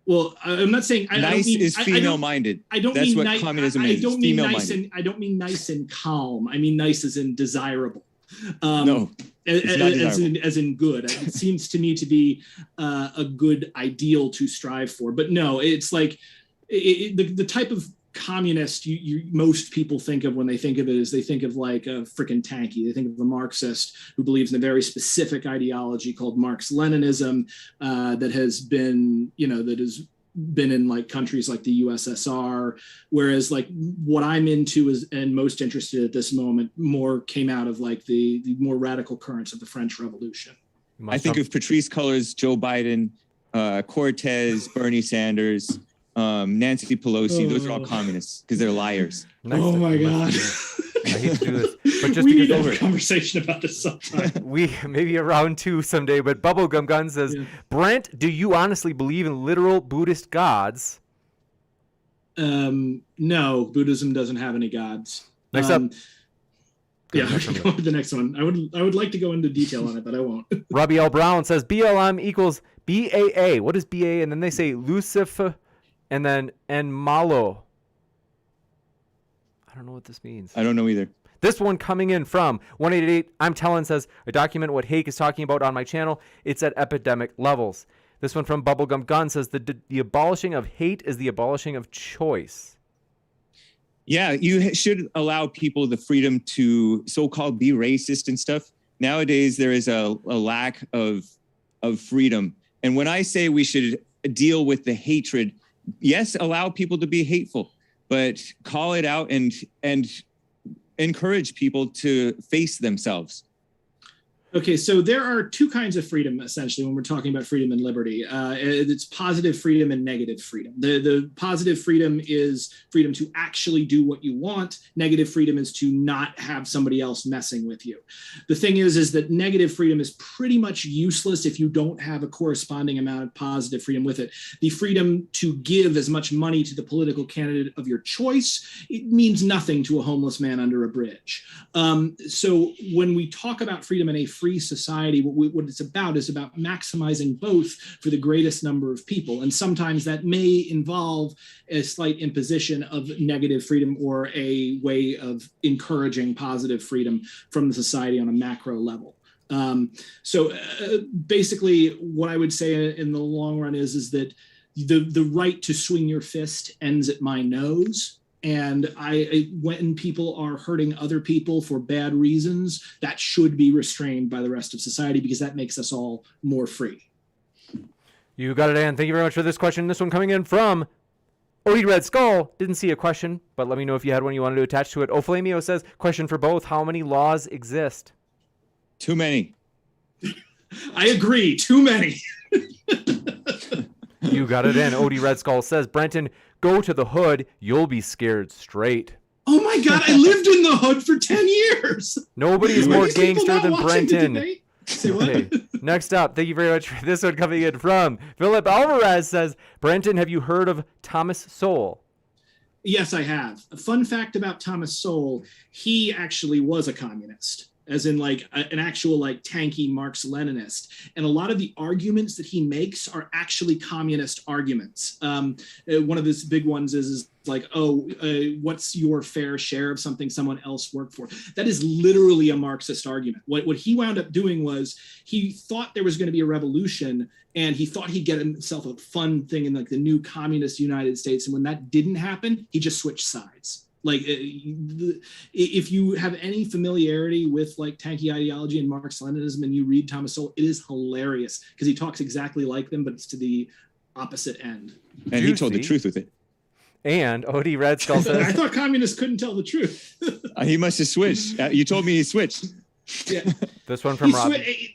Well, I'm not saying nice is female-minded. That's what communism is. Female-minded. I don't mean nice and calm. I mean nice as in desirable. No, as in good. It seems to me to be a good ideal to strive for. But no, it's like the type of communist most people think of when they think of it is they think of like a freaking tanky. They think of a Marxist who believes in a very specific ideology called Marx-Leninism that has been in like countries like the USSR, whereas like what I'm into and most interested at this moment more came out of like the more radical currents of the French Revolution. I think of Patrisse Cullors, Joe Biden, Cortez, Bernie Sanders, Nancy Pelosi. Those are all communists because they're liars. Oh my God. I hate to do this, but just we need to have a conversation about this sometime. We maybe a round two someday. But Bubblegum Gun says, Brent, do you honestly believe in literal Buddhist gods? No, Buddhism doesn't have any gods. Next up. Yeah, I can go with the next one. I would like to go into detail on it, but I won't. Robbie L. Brown says BLM equals BAA. What is BA? And then they say Lucifer and then Malo. I don't know what this means. I don't know either. This one coming in from 188. I'm telling says, I document what Hake is talking about on my channel. It's at epidemic levels. This one from Bubblegum Gun says the abolishing of hate is the abolishing of choice. Yeah, you should allow people the freedom to so-called be racist and stuff. Nowadays, there is a lack of freedom. And when I say we should deal with the hatred, yes, allow people to be hateful, but call it out and encourage people to face themselves. Okay, so there are two kinds of freedom, essentially, when we're talking about freedom and liberty. It's positive freedom and negative freedom. The positive freedom is freedom to actually do what you want. Negative freedom is to not have somebody else messing with you. The thing is that negative freedom is pretty much useless if you don't have a corresponding amount of positive freedom with it. The freedom to give as much money to the political candidate of your choice, it means nothing to a homeless man under a bridge. So when we talk about freedom in a free society, what it's about is about maximizing both for the greatest number of people. And sometimes that may involve a slight imposition of negative freedom or a way of encouraging positive freedom from the society on a macro level. So basically, what I would say in the long run is that the right to swing your fist ends at my nose. And when people are hurting other people for bad reasons, that should be restrained by the rest of society, because that makes us all more free. You got it, Ann. Thank you very much for this question. This one coming in from Odie Red Skull. Didn't see a question, but let me know if you had one you wanted to attach to it. Oflamio says, question for both. How many laws exist? Too many. I agree. Too many. You got it in. Odie Red Skull says, Brenton, go to the hood. You'll be scared straight. Oh my God, I lived in the hood for 10 years. Nobody is more gangster than Brenton. Say what? Okay. Next up, thank you very much for this one coming in from Philip Alvarez says, Brenton, have you heard of Thomas Sowell? Yes, I have. A fun fact about Thomas Sowell, he actually was a communist, as in like an actual like tanky Marx-Leninist. And a lot of the arguments that he makes are actually communist arguments. One of his big ones is like, what's your fair share of something someone else worked for? That is literally a Marxist argument. What he wound up doing was he thought there was going to be a revolution, and he thought he'd get himself a fun thing in like the new communist United States. And when that didn't happen, he just switched sides. Like, if you have any familiarity with like tanky ideology and Marx-Leninism and you read Thomas Sowell, it is hilarious because he talks exactly like them, but it's to the opposite end. And he told the truth with it. And Odie Red Skull says, I thought communists couldn't tell the truth. He must have switched. You told me he switched. Yeah. This one from Rob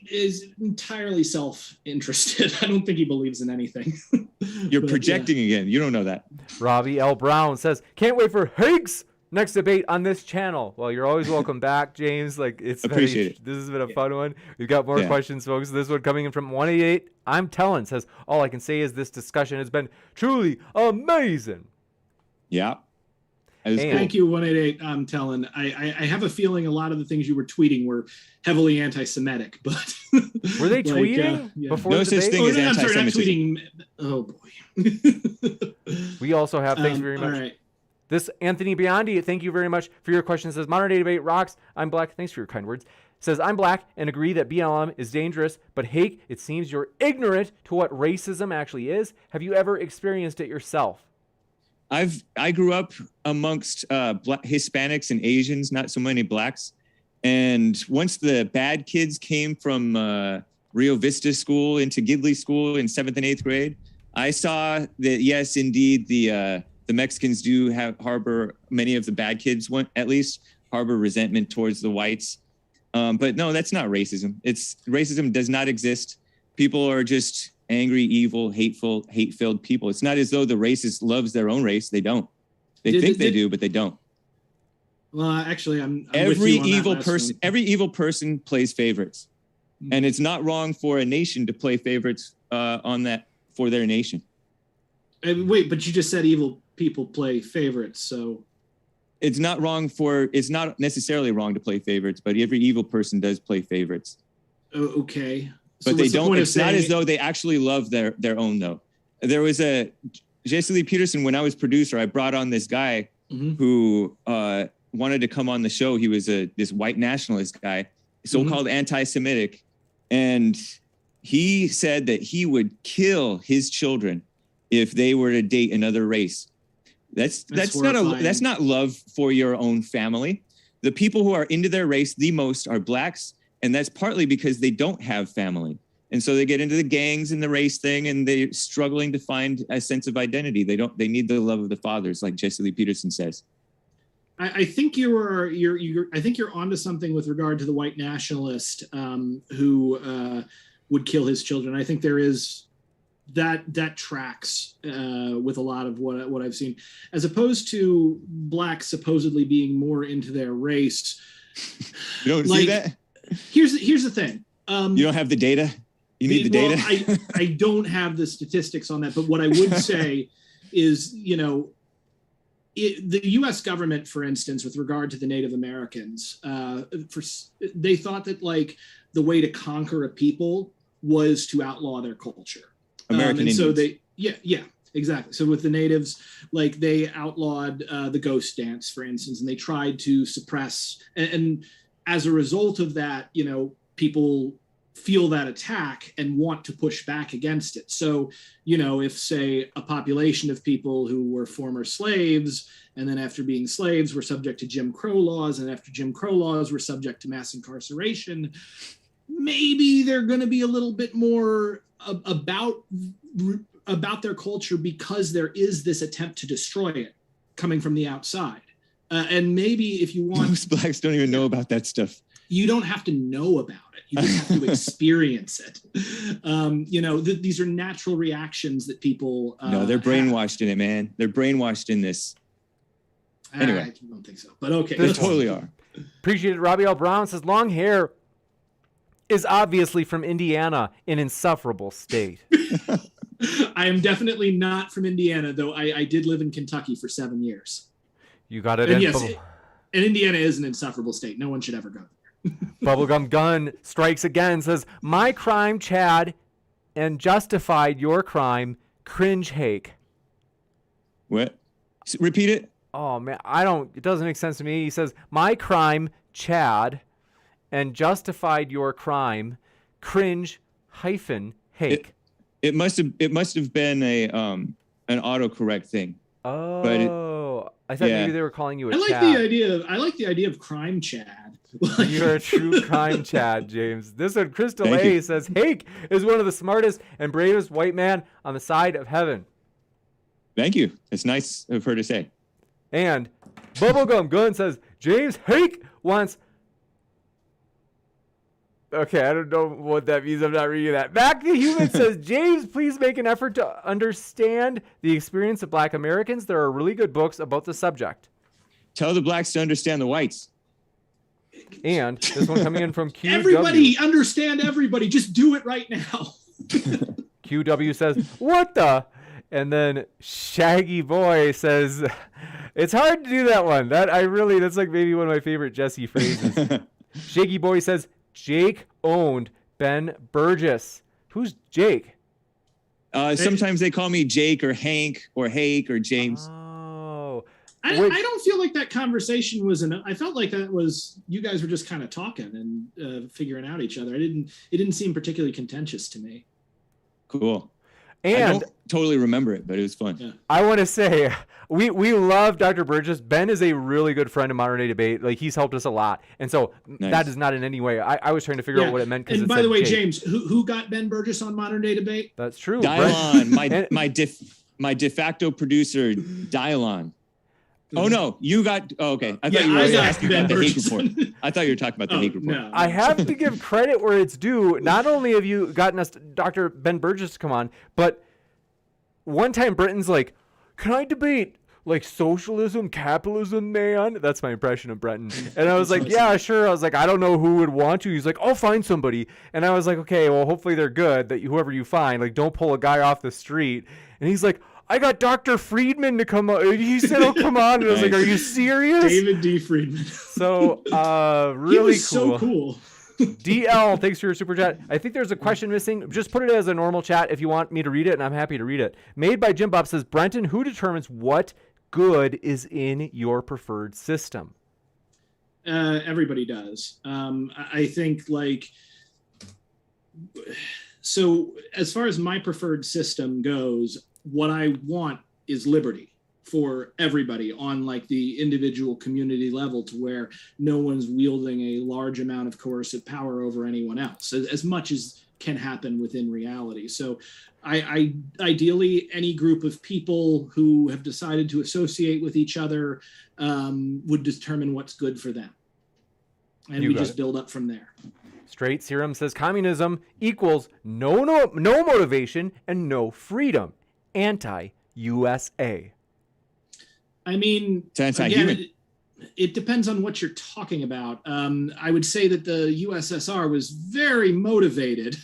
is entirely self-interested. I don't think he believes in anything. You're projecting again. You don't know that. Robbie L. Brown says, can't wait for Hake's next debate on this channel. Well, you're always welcome back, James. Like, Appreciate it. This has been a fun one. We've got more questions, folks. This one coming in from 188. I'm telling says, all I can say is this discussion has been truly amazing. Yeah. Thank you, 188. I'm telling. I have a feeling a lot of the things you were tweeting were heavily anti-Semitic, but were they tweeting before no the such debate? thing as anti-Semitism. I'm tweeting. Oh boy. We also have. Thanks very much. All right. This Anthony Biondi, thank you very much for your question. Says modern day debate rocks. I'm black. Thanks for your kind words. Says I'm black and agree that BLM is dangerous, but Hake, it seems you're ignorant to what racism actually is. Have you ever experienced it yourself? I grew up amongst Hispanics and Asians, not so many blacks. And once the bad kids came from Rio Vista School into Gidley School in 7th and 8th grade, I saw that, yes, indeed, the Mexicans do harbor, many of the bad kids, at least, harbor resentment towards the whites. But no, that's not racism. Racism does not exist. People are just angry, evil, hateful, hate-filled people. It's not as though the racist loves their own race. They don't. They think they do, but they don't. Well, actually, I'm every evil person. Every evil person plays favorites, and it's not wrong for a nation to play favorites on that for their nation. Wait, but you just said evil people play favorites, so it's not wrong for. It's not necessarily wrong to play favorites, but every evil person does play favorites. Oh, okay. But they don't. It's not as though they actually love their own, though. There was a Jesse Lee Peterson, when I was producer, I brought on this guy who wanted to come on the show. He was this white nationalist guy, so-called anti-Semitic. And he said that he would kill his children if they were to date another race. That's not love for your own family. The people who are into their race the most are blacks. And that's partly because they don't have family. And so they get into the gangs and the race thing, and they're struggling to find a sense of identity. They need the love of the fathers, like Jesse Lee Peterson says. I think I think you're onto something with regard to the white nationalist who would kill his children. I think there is that tracks with a lot of what I've seen, as opposed to blacks supposedly being more into their race. You don't see that? Here's the thing. You don't have the data? You need the data? I don't have the statistics on that, but what I would say is, the U.S. government, for instance, with regard to the Native Americans, they thought that like the way to conquer a people was to outlaw their culture. American Indians. So yeah, exactly. So with the natives, like they outlawed the ghost dance, for instance, and they tried to suppress. And as a result of that, people feel that attack and want to push back against it. So, if, say, a population of people who were former slaves, and then after being slaves were subject to Jim Crow laws, and after Jim Crow laws were subject to mass incarceration, maybe they're going to be a little bit more about their culture because there is this attempt to destroy it coming from the outside. And maybe if you want... Most blacks don't even know about that stuff. You don't have to know about it. You just have to experience it. These are natural reactions that people... no, they're brainwashed in it, man. They're brainwashed in this. Anyway. I don't think so, but okay. They totally are. Appreciate it. Robbie L. Brown says, long hair is obviously from Indiana, an insufferable state. I am definitely not from Indiana, though I did live in Kentucky for 7 years. You got it. And yes, and Indiana is an insufferable state. No one should ever go there. Bubblegum Gun strikes again, says, my crime, Chad, and justified your crime, cringe Hake. What? Repeat it. Oh, man, it doesn't make sense to me. He says, my crime, Chad, and justified your crime, cringe Hake. It must have been an autocorrect thing. Oh, I thought maybe they were calling you a Chad. I like the idea of crime Chad. You're a true crime Chad, James. This one, Crystal A says, Hake is one of the smartest and bravest white man on the side of heaven. Thank you. It's nice of her to say. And Bubblegum Gun says, James Hake wants... Okay, I don't know what that means. I'm not reading that. Back to Human says, James, please make an effort to understand the experience of Black Americans. There are really good books about the subject. Tell the blacks to understand the whites. And this one coming in from QW. Everybody understand everybody. Just do it right now. QW says, what the? And then Shaggy Boy says, it's hard to do that one. That's like maybe one of my favorite Jesse phrases. Shaggy Boy says, Jake owned Ben Burgess. Who's Jake? Sometimes they call me Jake or Hank or Hake or James. Oh. I don't feel like that conversation was I felt like that was, you guys were just kind of talking and figuring out each other. It didn't seem particularly contentious to me. Cool. And I don't totally remember it, but it was fun. Yeah. I want to say, we love Dr. Burgess. Ben is a really good friend of Modern Day Debate. Like, he's helped us a lot. And so that is not in any way. I was trying to figure out what it meant. And by the way, James, who got Ben Burgess on Modern Day Debate? That's true. Dylon, my de facto producer, Dylon. Oh no, you got. Oh, okay. I thought you were asking about the Hake report. I thought you were talking about the Hake report. No. I have to give credit where it's due. Not only have you gotten us Dr. Ben Burgess to come on, but one time Brenton's like, "Can I debate like socialism, capitalism, man?" That's my impression of Brenton. And I was like, "Yeah, sure." I was like, "I don't know who would want to." He's like, "I'll find somebody." And I was like, "Okay, well, hopefully they're good. That whoever you find, like, don't pull a guy off the street." And he's like, I got Dr. Friedman to come on. He said, "Oh, come on." And I was like, "Are you serious?" David D. Friedman. So, really he was cool. So cool. DL, thanks for your super chat. I think there's a question missing. Just put it as a normal chat if you want me to read it, and I'm happy to read it. Made by Jim Bob says, Brenton, who determines what good is in your preferred system? Everybody does. I think, like, so as far as my preferred system goes, what I want is liberty for everybody on like the individual community level, to where no one's wielding a large amount of coercive power over anyone else, as much as can happen within reality. So I ideally, any group of people who have decided to associate with each other would determine what's good for them. And we just build up from there. Straight Serum says communism equals no motivation and no freedom. Anti-USA. I mean, it's anti-human. Again, it depends on what you're talking about. I would say that the USSR was very motivated,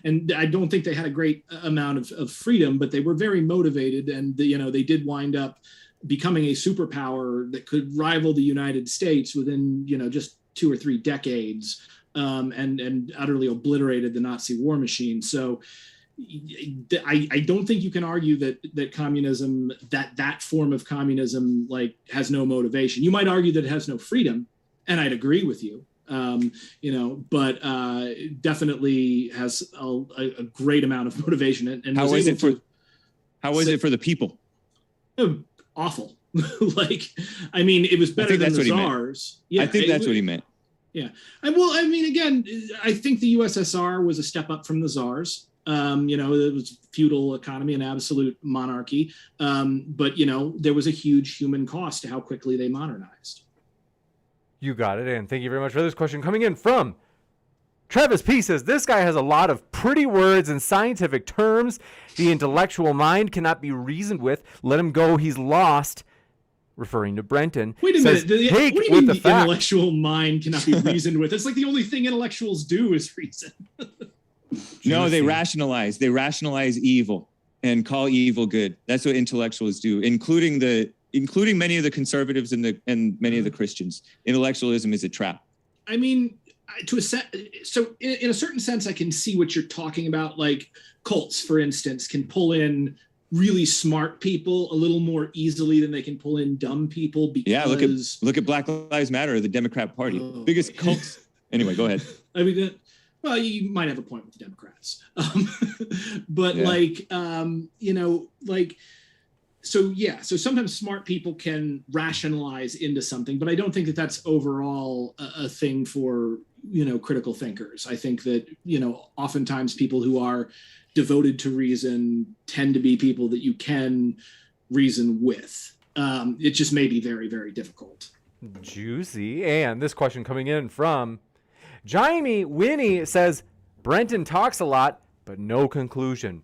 and I don't think they had a great amount of freedom, but they were very motivated, and they did wind up becoming a superpower that could rival the United States within, just 2 or 3 decades, and utterly obliterated the Nazi war machine. So I don't think you can argue that communism, that form of communism, like, has no motivation. You might argue that it has no freedom, and I'd agree with you. But definitely has a great amount of motivation. And how is it for the people? Awful. It was better than the Tsars. Yeah, I think that's what he meant. Yeah. Again, I think the USSR was a step up from the Tsars. It was feudal economy and absolute monarchy. But there was a huge human cost to how quickly they modernized. You got it. And thank you very much for this question coming in from Travis P. says, this guy has a lot of pretty words and scientific terms. The intellectual mind cannot be reasoned with. Let him go. He's lost. Referring to Brenton. Wait a minute. Hake, what do you mean the intellectual mind cannot be reasoned with? It's like the only thing intellectuals do is reason. No, they rationalize. They rationalize evil and call evil good. That's what intellectuals do, including many of the conservatives and many of the Christians. Intellectualism is a trap. I mean, so in a certain sense, I can see what you're talking about. Like cults, for instance, can pull in really smart people a little more easily than they can pull in dumb people. Because look at Black Lives Matter, the Democrat Party, biggest cults. Anyway, go ahead. I mean, well, you might have a point with the Democrats, So sometimes smart people can rationalize into something, but I don't think that that's overall a thing for, critical thinkers. I think that, oftentimes people who are devoted to reason tend to be people that you can reason with. It just may be very, very difficult. Juicy. And this question coming in from Jaime Winnie says, Brenton talks a lot, but no conclusion.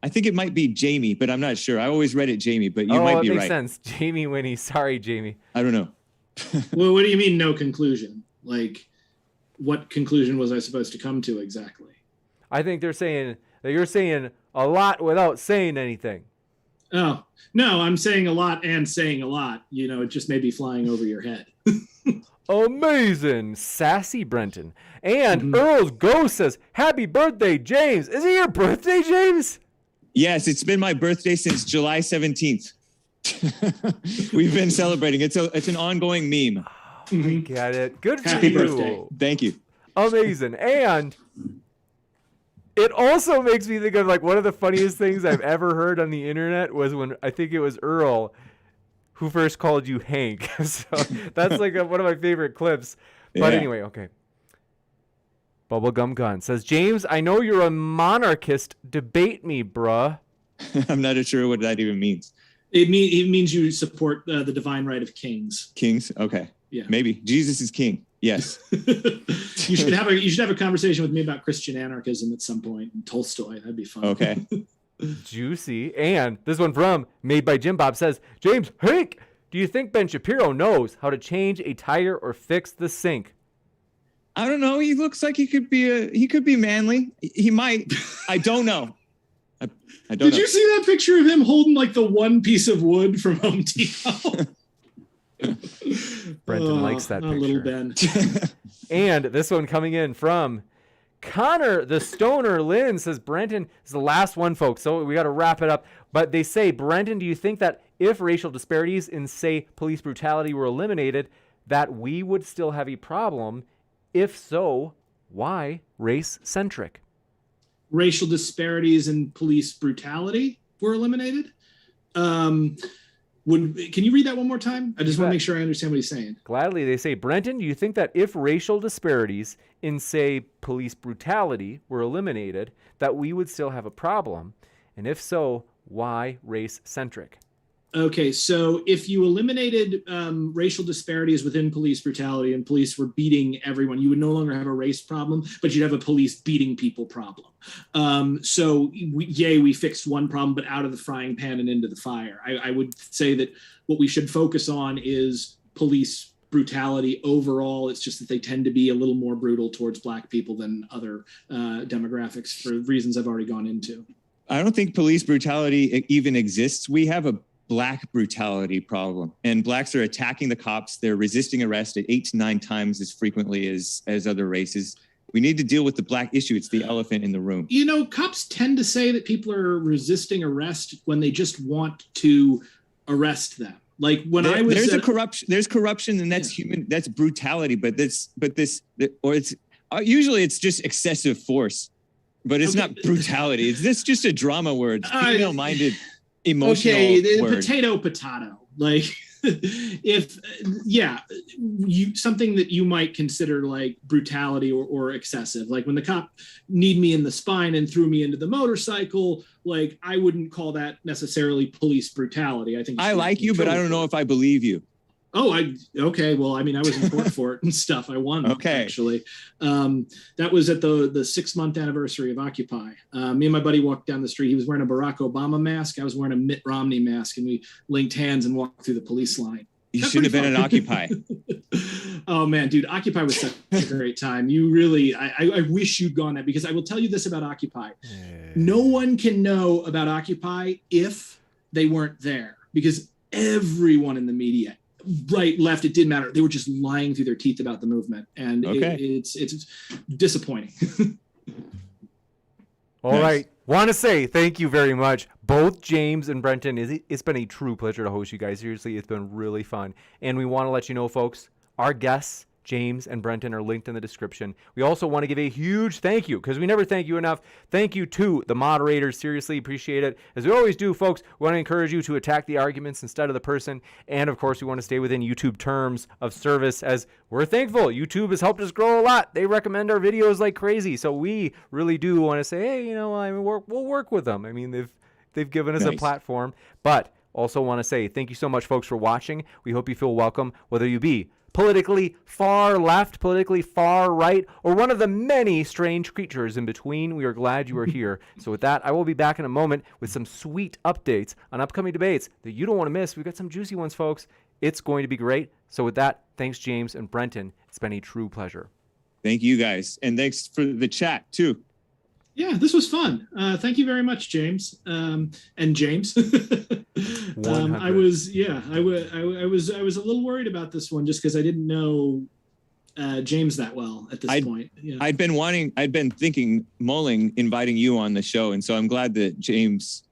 I think it might be Jamie, but I'm not sure. I always read it Jamie, but you might be right. Makes sense. Jamie Winnie. Sorry, Jamie. I don't know. Well, what do you mean no conclusion? Like, what conclusion was I supposed to come to exactly? I think they're saying that you're saying a lot without saying anything. Oh, no, I'm saying a lot and saying a lot. It just may be flying over your head. Amazing. Sassy Brenton. And Earl's Ghost says, happy birthday, James. Is it your birthday, James? Yes, it's been my birthday since July 17th. We've been celebrating. It's an ongoing meme. I get it. Good for Happy you. birthday. Thank you. Amazing. And it also makes me think of like one of the funniest things I've ever heard on the internet was when I think it was Earl who first called you Hank. So that's like one of my favorite clips. But anyway, okay. Bubblegum Gun says, James, I know you're a monarchist. Debate me, bruh. I'm not sure what that even means. It means you support the divine right of kings. Kings? Okay. Yeah. Maybe. Jesus is king. Yes. You should have a conversation with me about Christian anarchism at some point and Tolstoy. That'd be fun. Okay. Juicy. And this one from Made by Jim Bob says, James, Hake, do you think Ben Shapiro knows how to change a tire or fix the sink? I don't know. He looks like he could be manly. He might. I don't know. I don't know. Did you see that picture of him holding like the one piece of wood from Home Depot? Brenton likes that picture. Little Ben. And this one coming in from Connor the Stoner Lynn says, Brenton is the last one, folks, so we got to wrap it up. But they say, Brenton, do you think that if racial disparities in, say, police brutality were eliminated, that we would still have a problem? If so, why race-centric? Racial disparities in police brutality were eliminated? Can you read that one more time? I just want to make sure I understand what he's saying. Gladly. They say, Brenton, do you think that if racial disparities in, say, police brutality were eliminated, that we would still have a problem? And if so, why race-centric? Okay, so if you eliminated racial disparities within police brutality and police were beating everyone, you would no longer have a race problem, but you'd have a police beating people problem. We fixed one problem, but out of the frying pan and into the fire. I would say that what we should focus on is police brutality overall. It's just that they tend to be a little more brutal towards Black people than other demographics for reasons I've already gone into. I don't think police brutality even exists. We have a black brutality problem, and blacks are attacking the cops. They're resisting arrest at 8 to 9 times as frequently as other races. We need to deal with the black issue. It's the elephant in the room. You know, cops tend to say that people are resisting arrest when they just want to arrest them. Like when I was there's corruption, and that's human. That's brutality. But usually it's just excessive force. But it's not brutality. It's just a drama word. Female-minded, emotional word. Potato. Like, something that you might consider like brutality or excessive. Like when the cop kneed me in the spine and threw me into the motorcycle, like I wouldn't call that necessarily police brutality. I think I like you, but I don't know if I believe you. Oh, okay. Well, I mean, I was in court for it and stuff. I won, actually. That was at the 6-month anniversary of Occupy. Me and my buddy walked down the street. He was wearing a Barack Obama mask. I was wearing a Mitt Romney mask, and we linked hands and walked through the police line. You should have been at Occupy. Oh, man, dude, Occupy was such a great time. You really, I wish you'd gone there, because I will tell you this about Occupy. No one can know about Occupy if they weren't there, because everyone in the media, right, left, it didn't matter. They were just lying through their teeth about the movement, and it's disappointing. All right. Want to say thank you very much, both James and Brenton. It's been a true pleasure to host you guys. Seriously, it's been really fun. And we want to let you know, folks, our guests, James and Brenton, are linked in the description. We also want to give a huge thank you, because we never thank you enough. Thank you to the moderators. Seriously, appreciate it. As we always do, folks, we want to encourage you to attack the arguments instead of the person. And, of course, we want to stay within YouTube terms of service, as we're thankful. YouTube has helped us grow a lot. They recommend our videos like crazy. So we really do want to say, hey, we'll work with them. I mean, they've given us a platform. But also want to say thank you so much, folks, for watching. We hope you feel welcome, whether you be politically far left, politically far right, or one of the many strange creatures in between. We are glad you are here. So with that, I will be back in a moment with some sweet updates on upcoming debates that you don't want to miss. We've got some juicy ones, folks. It's going to be great. So with that, thanks, James and Brenton. It's been a true pleasure. Thank you, guys. And thanks for the chat, too. Yeah, this was fun. Thank you very much, James. And James. I was a little worried about this one, just because I didn't know James that well at this point. Yeah. I'd been mulling inviting you on the show, and so I'm glad that James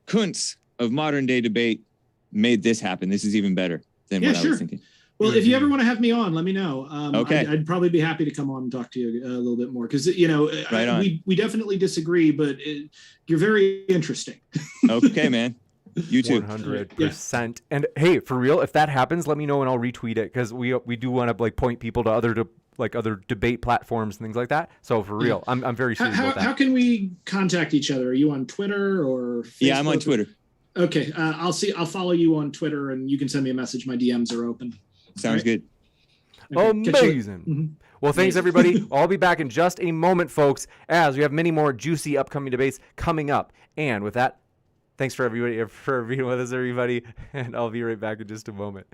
Kuntz of Modern Day Debate made this happen. This is even better than what I was thinking. Well, if you ever want to have me on, let me know. Okay. I'd probably be happy to come on and talk to you a little bit more, because we definitely disagree, but you're very interesting. Okay, man. You too. 100%. And hey, for real, if that happens, let me know and I'll retweet it, because we do want to like point people to other debate platforms and things like that. So for real, I'm very serious about that. How can we contact each other? Are you on Twitter or Facebook? Yeah, I'm on Twitter. Okay, I'll follow you on Twitter, and you can send me a message. My DMs are open. Sounds good. Okay. Amazing. Mm-hmm. Well, thanks, everybody. I'll be back in just a moment, folks, as we have many more juicy upcoming debates coming up. And with that, thanks for being with us, everybody. And I'll be right back in just a moment.